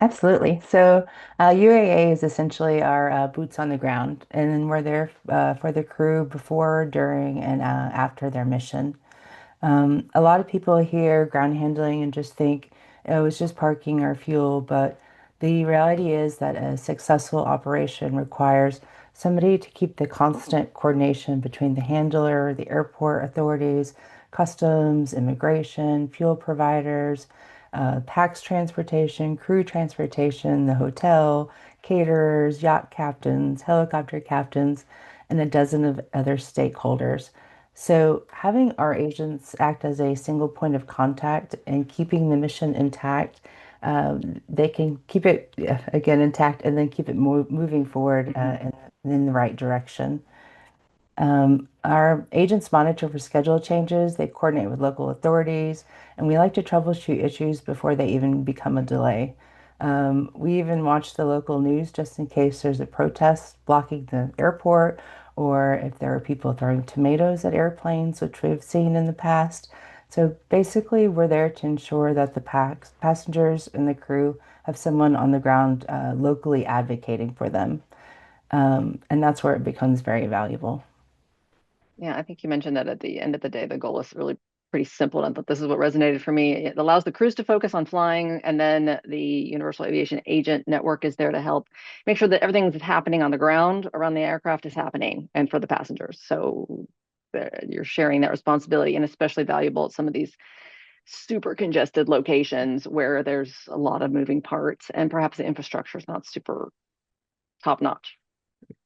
[SPEAKER 6] Absolutely. So UAA is essentially our boots on the ground, and then we're there for the crew before, during, and after their mission. A lot of people hear ground handling and just think, oh, it's just parking or fuel, but the reality is that a successful operation requires somebody to keep the constant coordination between the handler, the airport authorities, customs, immigration, fuel providers, tax transportation, crew transportation, the hotel, caterers, yacht captains, helicopter captains, and a dozen of other stakeholders. So, having our agents act as a single point of contact and keeping the mission intact, they can keep it again intact and then keep it moving forward in the right direction. Our agents monitor for schedule changes, they coordinate with local authorities, and we like to troubleshoot issues before they even become a delay. We even watch the local news just in case there's a protest blocking the airport or if there are people throwing tomatoes at airplanes, which we've seen in the past. So basically, we're there to ensure that the passengers and the crew have someone on the ground locally advocating for them. And that's where it becomes very valuable.
[SPEAKER 1] Yeah, I think you mentioned that at the end of the day, the goal is really pretty simple. And this is what resonated for me. It allows the crews to focus on flying, and then the Universal Aviation Agent Network is there to help make sure that everything that's happening on the ground around the aircraft is happening and for the passengers. So you're sharing that responsibility, and especially valuable at some of these super congested locations where there's a lot of moving parts and perhaps the infrastructure is not super top notch.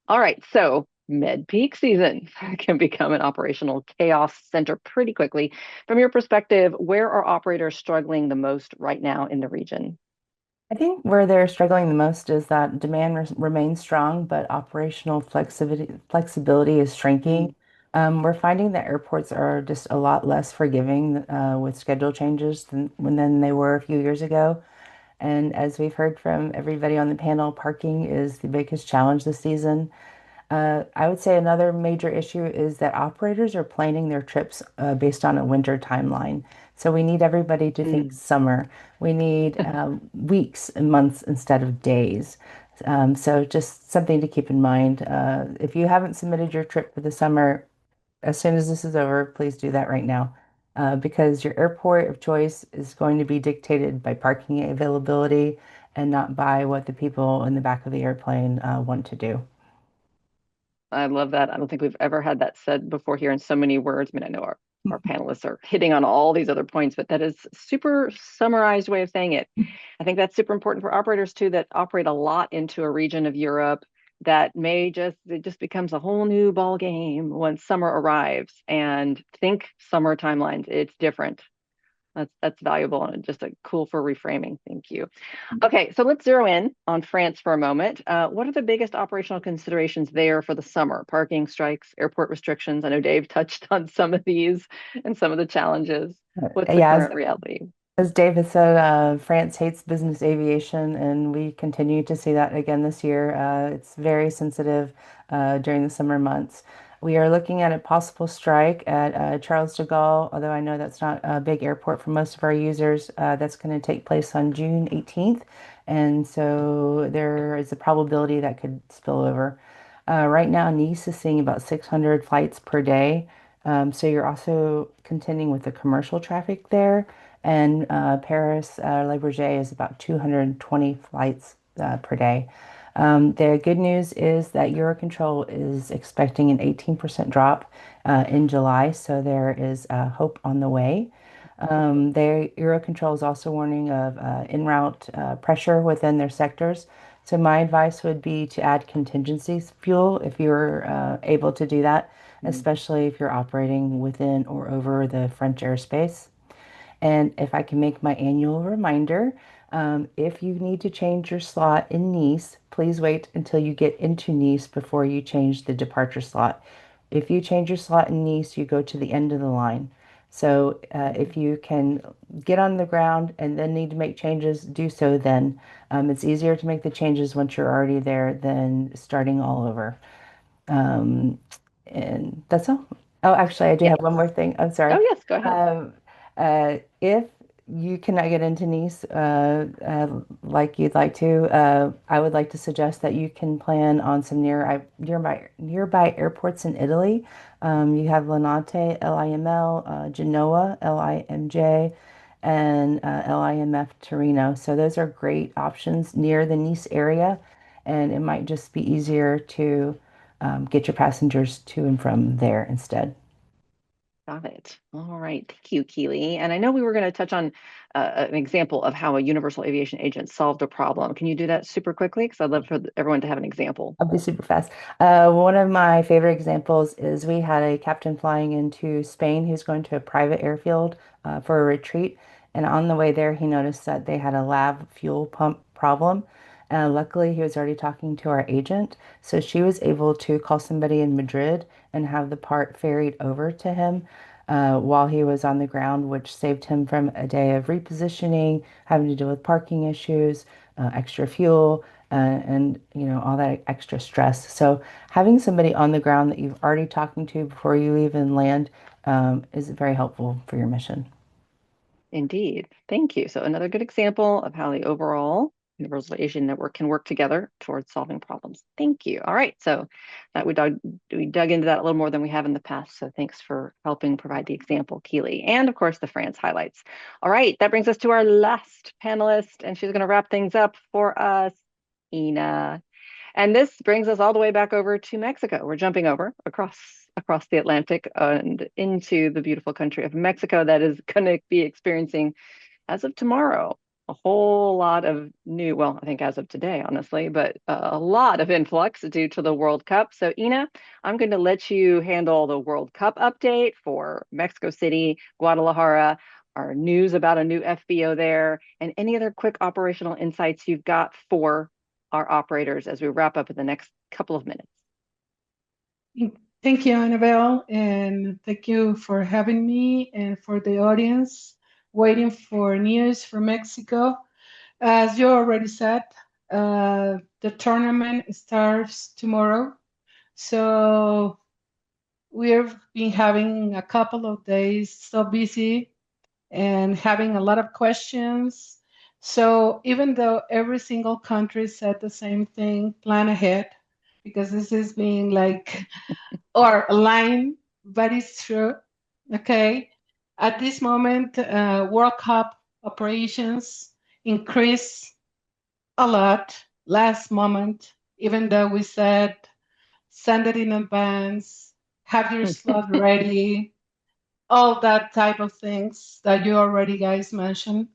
[SPEAKER 1] All right, so med peak season can become an operational chaos center pretty quickly. From your perspective, where are operators struggling the most right now in the region?
[SPEAKER 6] I think where they're struggling the most is that demand remains strong, but operational flexibility is shrinking. We're finding that airports are just a lot less forgiving with schedule changes than they were a few years ago. And as we've heard from everybody on the panel, parking is the biggest challenge this season. I would say another major issue is that operators are planning their trips based on a winter timeline. So we need everybody to think summer. We need weeks and months instead of days. So just something to keep in mind. If you haven't submitted your trip for the summer, as soon as this is over, please do that right now. Because your airport of choice is going to be dictated by parking availability and not by what the people in the back of the airplane want to do.
[SPEAKER 1] I love that. I don't think we've ever had that said before here in so many words. I mean, I know our panelists are hitting on all these other points, but that is super summarized way of saying it. I think that's super important for operators too, that operate a lot into a region of Europe that it just becomes a whole new ball game when summer arrives. And think summer timelines. It's different. That's valuable and just cool for reframing. Thank you. Okay, so let's zero in on France for a moment. What are the biggest operational considerations there for the summer? Parking, strikes, airport restrictions. I know Dave touched on some of these and some of the challenges. What's the
[SPEAKER 6] Yeah,
[SPEAKER 1] current reality?
[SPEAKER 6] As David said, France hates business aviation, and we continue to see that again this year. It's very sensitive during the summer months. We are looking at a possible strike at Charles de Gaulle, although I know that's not a big airport for most of our users. That's going to take place on June 18th, and so there is a probability that could spill over. Right now, Nice is seeing about 600 flights per day. So you're also contending with the commercial traffic there. And Paris, Le Bourget is about 220 flights per day. The good news is that Eurocontrol is expecting an 18% drop in July, so there is hope on the way. Eurocontrol is also warning of en route pressure within their sectors. So my advice would be to add contingency fuel if you're able to do that, especially if you're operating within or over the French airspace. And if I can make my annual reminder, if you need to change your slot in Nice, please wait until you get into Nice before you change the departure slot. If you change your slot in Nice, you go to the end of the line. So if you can get on the ground and then need to make changes, do so then. It's easier to make the changes once you're already there than starting all over. Um, and that's all. Oh, actually, I do
[SPEAKER 1] Yeah.
[SPEAKER 6] have one more thing. I'm sorry.
[SPEAKER 1] Oh, yes, go ahead.
[SPEAKER 6] If you cannot get into Nice like you'd like to, I would like to suggest that you can plan on some nearby airports in Italy. You have Linate, LIML, Genoa, LIMJ, and LIMF Torino. So those are great options near the Nice area, and it might just be easier to get your passengers to and from there instead.
[SPEAKER 1] Got it. All right. Thank you, Keely. And I know we were going to touch on an example of how a universal aviation agent solved a problem. Can you do that super quickly? Because I'd love for everyone to have an example.
[SPEAKER 6] I'll be super fast. One of my favorite examples is we had a captain flying into Spain who's going to a private airfield for a retreat. And on the way there, he noticed that they had a lav fuel pump problem. Luckily, he was already talking to our agent. So she was able to call somebody in Madrid and have the part ferried over to him while he was on the ground, which saved him from a day of repositioning, having to deal with parking issues, extra fuel and all that extra stress. So having somebody on the ground that you've already talking to before you even land is very helpful for your mission.
[SPEAKER 1] Indeed. Thank you. So another good example of how the overall universal aviation network can work together towards solving problems. Thank you. All right. So that we dug into that a little more than we have in the past. So thanks for helping provide the example, Keely. And of course, the France highlights. All right. That brings us to our last panelist, and she's going to wrap things up for us, Ina. And this brings us all the way back over to Mexico. We're jumping over across the Atlantic and into the beautiful country of Mexico that is going to be experiencing, as of tomorrow, a whole lot of new, well, I think as of today, honestly, but a lot of influx due to the World Cup. So, Ina, I'm going to let you handle the World Cup update for Mexico City, Guadalajara, our news about a new FBO there, and any other quick operational insights you've got for our operators as we wrap up in the next couple of minutes.
[SPEAKER 7] Thank you, Annabelle, and thank you for having me and for the audience waiting for news from Mexico. As you already said, the tournament starts tomorrow. So we've been having a couple of days so busy and having a lot of questions. So even though every single country said the same thing, plan ahead, because this is being like, or line, but it's true. Okay. At this moment, World Cup operations increase a lot last moment, even though we said send it in advance, have your slot ready, all that type of things that you already guys mentioned.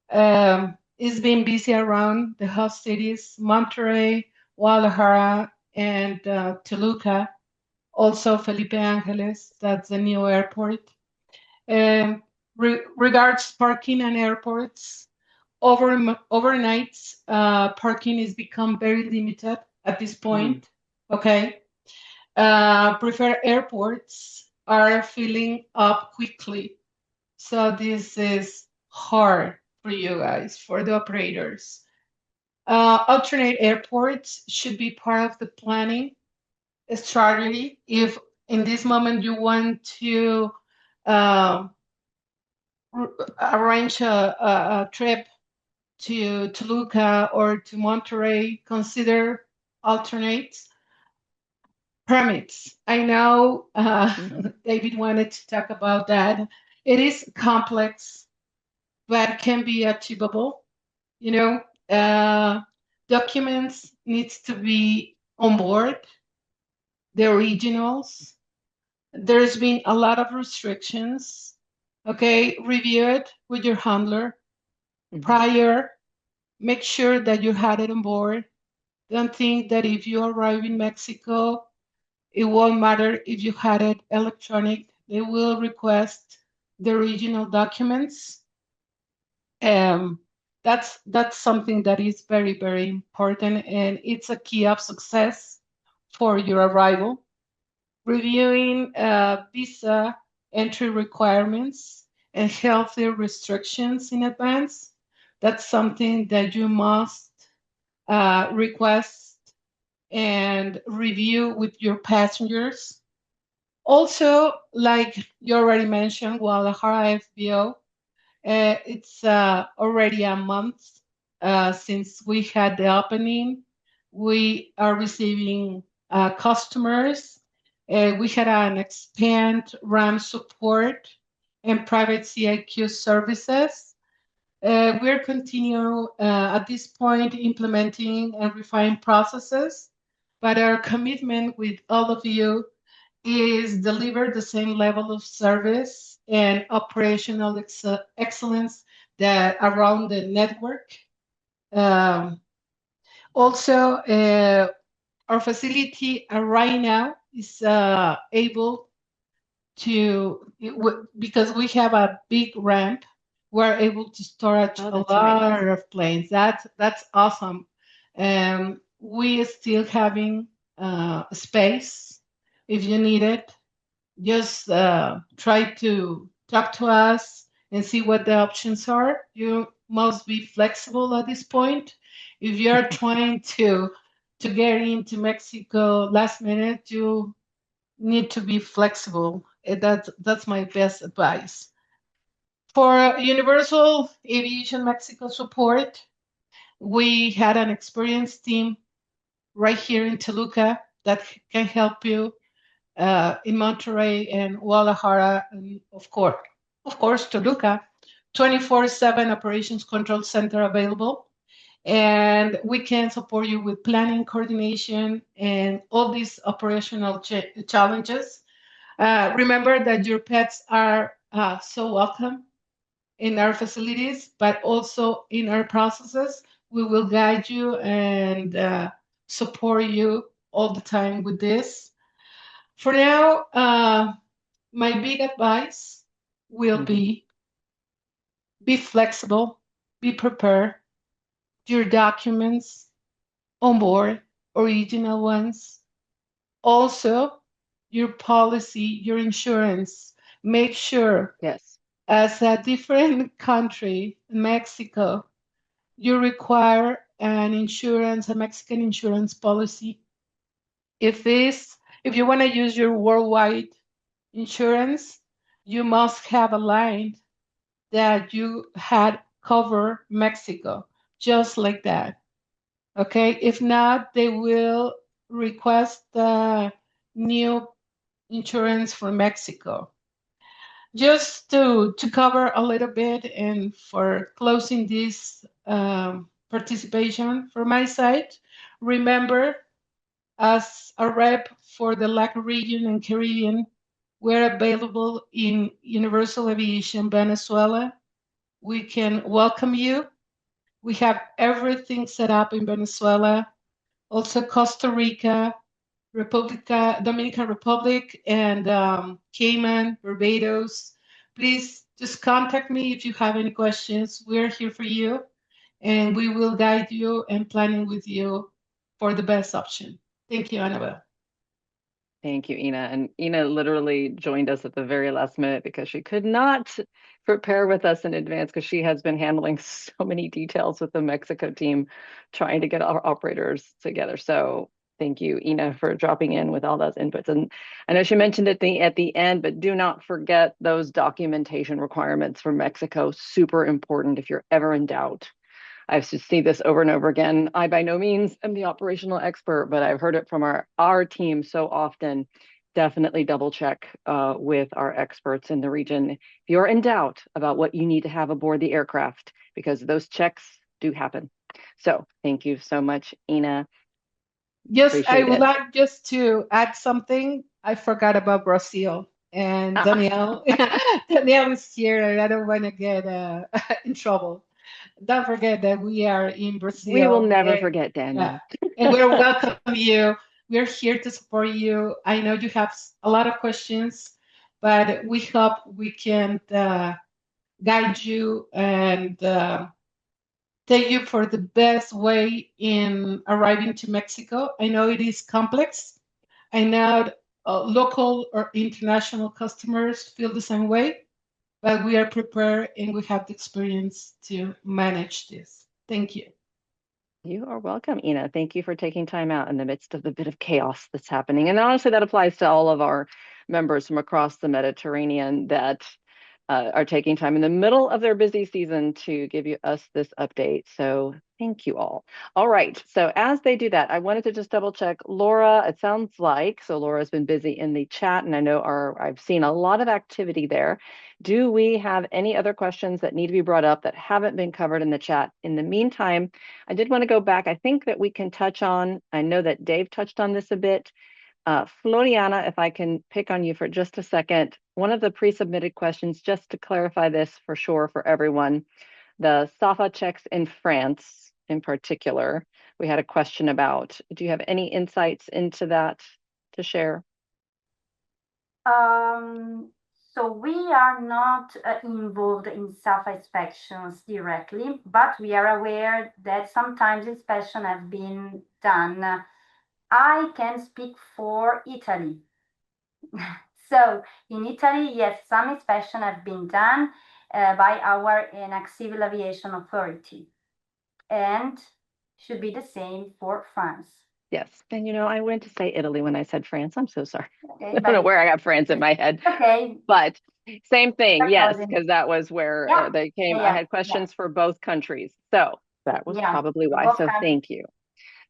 [SPEAKER 7] It's been busy around the host cities, Monterrey, Guadalajara, and Toluca. Also Felipe Angeles, that's the new airport. Regards parking and airports, overnights, parking is become very limited at this point. Okay. Preferred airports are filling up quickly. So this is hard for you guys, for the operators. Alternate airports should be part of the planning strategy. If in this moment you want to uh, arrange a trip to Toluca or to Monterrey, consider alternates. Permits. I know David wanted to talk about that. It is complex, but can be achievable. You know, documents needs to be on board, the originals. There's been a lot of restrictions. Okay, review it with your handler prior. Make sure that you had it on board. Don't think that if you arrive in Mexico, it won't matter if you had it electronic. They will request the original documents. That's something that is very, very important, and it's a key of success for your arrival. Reviewing visa entry requirements and healthy restrictions in advance. That's something that you must request and review with your passengers. Also, like you already mentioned, Guadalajara FBO, it's already a month since we had the opening. We are receiving customers. We had an expand RAM support and private CIQ services. We're continue at this point implementing and refining processes, but our commitment with all of you is deliver the same level of service and operational excellence that around the network. Also, our facility right now is able to, because we have a big ramp, we're able to storage a lot of planes. That's awesome. We still having space if you need it. Just try to talk to us and see what the options are. You must be flexible at this point. If you're trying to get into Mexico last minute, you need to be flexible. That's my best advice. For Universal Aviation Mexico support, we had an experienced team right here in Toluca that can help you in Monterrey and Guadalajara, and of course, Toluca. 24/7 operations control center available, and we can support you with planning, coordination, and all these operational challenges. Remember that your pets are so welcome in our facilities, but also in our processes. We will guide you and support you all the time with this. For now, my big advice will be flexible, be prepared, your documents on board, original ones. Also, your policy, your insurance. Make sure,
[SPEAKER 1] Yes.
[SPEAKER 7] as a different country, Mexico, you require an insurance, a Mexican insurance policy. If you want to use your worldwide insurance, you must have a line that you had cover Mexico, just like that. Okay, if not, they will request the new insurance for Mexico. Just to cover a little bit and for closing this participation from my side, remember, as a rep for the LAC region and Caribbean, we're available in Universal Aviation Venezuela. We can welcome you. We have everything set up in Venezuela, also Costa Rica, Dominican Republic, and Cayman, Barbados. Please just contact me if you have any questions. We're here for you, and we will guide you and planning with you for the best option. Thank you, Annabelle.
[SPEAKER 1] Thank you, Ina. And Ina literally joined us at the very last minute because she could not prepare with us in advance because she has been handling so many details with the Mexico team, trying to get our operators together. So thank you, Ina, for dropping in with all those inputs. And I know she mentioned it at the end, but do not forget those documentation requirements for Mexico. Super important if you're ever in doubt. I've seen this over and over again. I by no means am the operational expert, but I've heard it from our team so often. Definitely double check with our experts in the region if you're in doubt about what you need to have aboard the aircraft, because those checks do happen. So thank you so much, Ina.
[SPEAKER 7] Yes, I
[SPEAKER 1] Appreciate
[SPEAKER 7] would
[SPEAKER 1] it.
[SPEAKER 7] like just to add something. I forgot about Brazil and
[SPEAKER 1] Ah,
[SPEAKER 7] Danielle. Danielle is here, and I don't want to get in trouble. Don't forget that we are in
[SPEAKER 1] we will
[SPEAKER 7] Brazil,
[SPEAKER 1] never
[SPEAKER 7] and
[SPEAKER 1] forget
[SPEAKER 7] yeah,
[SPEAKER 1] Daniel.
[SPEAKER 7] and we're welcome you. We're here to support you. I know you have a lot of questions, but we hope we can guide you and take you for the best way in arriving to Mexico. I know it is complex. I know local or international customers feel the same way, but we are prepared and we have the experience to manage this. Thank you.
[SPEAKER 1] You are welcome, Ina. Thank you for taking time out in the midst of the bit of chaos that's happening. And honestly, that applies to all of our members from across the Mediterranean that are taking time in the middle of their busy season to give us this update. So thank you all. All right. So as they do that, I wanted to just double check. Laura, it sounds like, so Laura's been busy in the chat, and I know I've seen a lot of activity there. Do we have any other questions that need to be brought up that haven't been covered in the chat? In the meantime, I did want to go back. I think that we can touch on, I know that Dave touched on this a bit. Floriana, if I can pick on you for just a second, one of the pre-submitted questions, just to clarify this for sure for everyone, the SAFA checks in France in particular, we had a question about. Do you have any insights into that to share?
[SPEAKER 5] So we are not involved in self-inspections directly, but we are aware that sometimes inspection have been done. I can speak for Italy. So in Italy, yes, some inspection have been done by our Civil Aviation Authority, and should be the same for France.
[SPEAKER 1] Yes. And I went to say Italy when I said France. I'm so sorry.
[SPEAKER 5] Okay,
[SPEAKER 1] I don't know where I got France in my head.
[SPEAKER 5] Okay.
[SPEAKER 1] But same thing,
[SPEAKER 5] That
[SPEAKER 1] yes,
[SPEAKER 5] was it.
[SPEAKER 1] because that was where
[SPEAKER 5] Yeah.
[SPEAKER 1] they came. I
[SPEAKER 5] Yeah,
[SPEAKER 1] had questions for both countries. So that was
[SPEAKER 5] yeah.
[SPEAKER 1] probably why.
[SPEAKER 5] Both
[SPEAKER 1] So
[SPEAKER 5] countries.
[SPEAKER 1] thank you.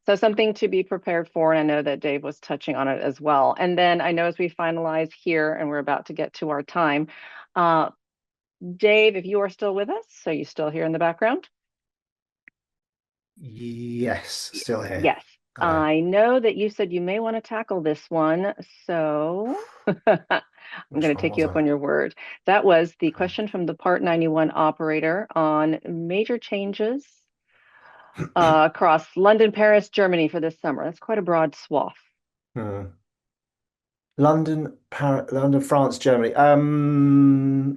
[SPEAKER 1] So something to be prepared for, and I know that Dave was touching on it as well. And then I know as we finalize here, and we're about to get to our time, Dave, if you are still with us, so you still here in the background?
[SPEAKER 2] Yes, still here.
[SPEAKER 1] Yes. I know that you said you may want to tackle this one, so I'm going to take you up on your word. That was the question from the Part 91 operator on major changes across London, Paris, Germany for this summer. That's quite a broad swath.
[SPEAKER 2] London, Paris, London, France, Germany.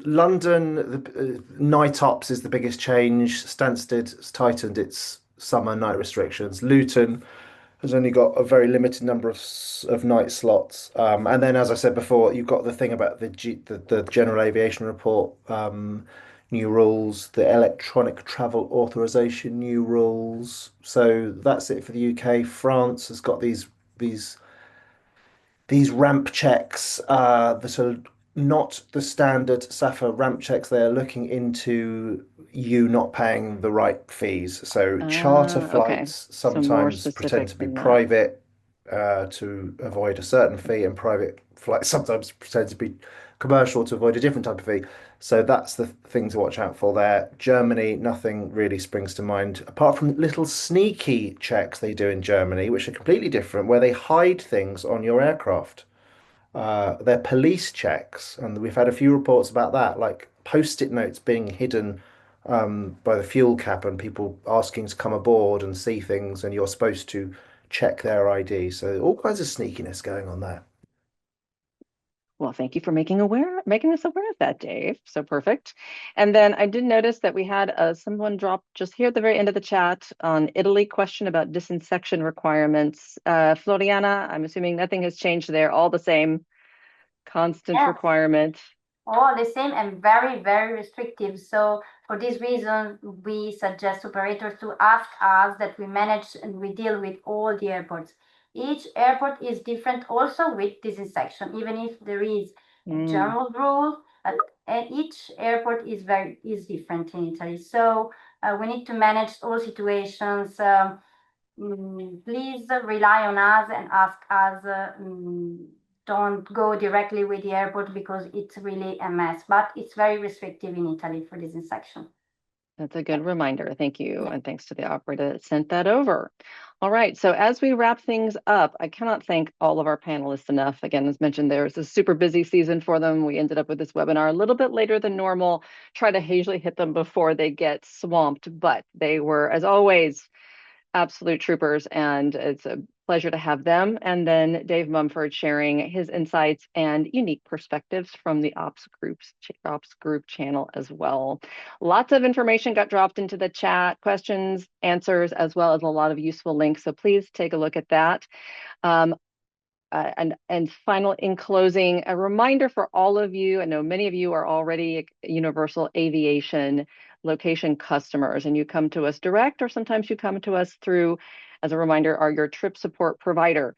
[SPEAKER 2] London, the night ops is the biggest change. Stansted has tightened its summer night restrictions. Luton has only got a very limited number of night slots. And then, as I said before, you've got the thing about the General Aviation Report, new rules, the electronic travel authorization, new rules. So that's it for the UK. France has got these ramp checks that are not the standard SAFA ramp checks. They're looking into you not paying the right fees. So charter
[SPEAKER 1] Okay.
[SPEAKER 2] flights
[SPEAKER 1] So more
[SPEAKER 2] sometimes pretend
[SPEAKER 1] specific
[SPEAKER 2] to be
[SPEAKER 1] than that.
[SPEAKER 2] private to avoid a certain fee, and private flights sometimes pretend to be commercial to avoid a different type of fee. So that's the thing to watch out for there. Germany, nothing really springs to mind apart from little sneaky checks they do in Germany, which are completely different, where they hide things on your aircraft. They're police checks, and we've had a few reports about that, like post-it notes being hidden by the fuel cap and people asking to come aboard and see things, and you're supposed to check their ID. So all kinds of sneakiness going on there.
[SPEAKER 1] Well, thank you for making us aware of that, Dave. So perfect. And then I did notice that we had someone drop just here at the very end of the chat on Italy question about disinsection requirements. Floriana, I'm assuming nothing has changed there, all the same constant
[SPEAKER 5] Yes.
[SPEAKER 1] requirement.
[SPEAKER 5] All the same and very, very restrictive. So for this reason, we suggest operators to ask us that we manage and we deal with all the airports. Each airport is different also with disinsection, even if there is a general rule, and each airport is different in Italy. So we need to manage all situations. Please rely on us and ask us. Don't go directly with the airport because it's really a mess, but it's very restrictive in Italy for disinsection.
[SPEAKER 1] That's a good reminder. Thank you. And thanks to the operator that sent that over. All right. So as we wrap things up, I cannot thank all of our panelists enough. Again, as mentioned, there's a super busy season for them. We ended up with this webinar a little bit later than normal. Try to usually hit them before they get swamped, but they were, as always, absolute troopers, and it's a pleasure to have them. And then Dave Mumford sharing his insights and unique perspectives from the ops group channel as well. Lots of information got dropped into the chat, questions, answers, as well as a lot of useful links. So please take a look at that. And final, in closing, a reminder for all of you, I know many of you are already Universal Aviation location customers and you come to us direct, or sometimes you come to us through, as a reminder, your trip support provider.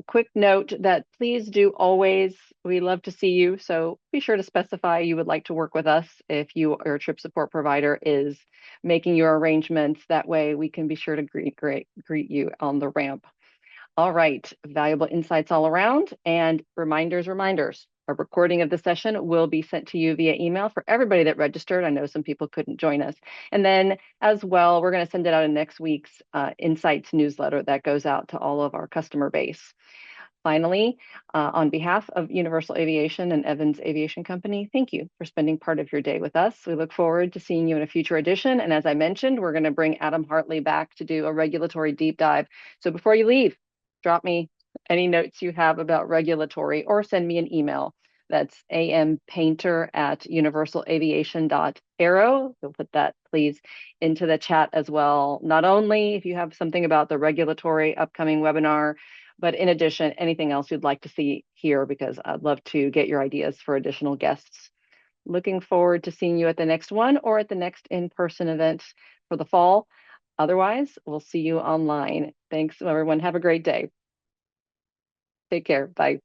[SPEAKER 1] Quick note that please do always, we love to see you, so be sure to specify you would like to work with us if your trip support provider is making your arrangements. That way we can be sure to greet you on the ramp. All right, valuable insights all around, and reminders. A recording of the session will be sent to you via email for everybody that registered. I know some people couldn't join us. And then as well, we're going to send it out in next week's Insights newsletter that goes out to all of our customer base. Finally, on behalf of Universal Aviation and Evans Aviation Company, thank you for spending part of your day with us. We look forward to seeing you in a future edition. And as I mentioned, we're going to bring Adam Hartley back to do a regulatory deep dive. So before you leave, drop me any notes you have about regulatory or send me an email. That's ampainter@universalaviation.aero. You'll put that, please, into the chat as well. Not only if you have something about the regulatory upcoming webinar, but in addition, anything else you'd like to see here, because I'd love to get your ideas for additional guests. Looking forward to seeing you at the next one or at the next in-person event for the fall. Otherwise, we'll see you online. Thanks, everyone. Have a great day. Take care. Bye.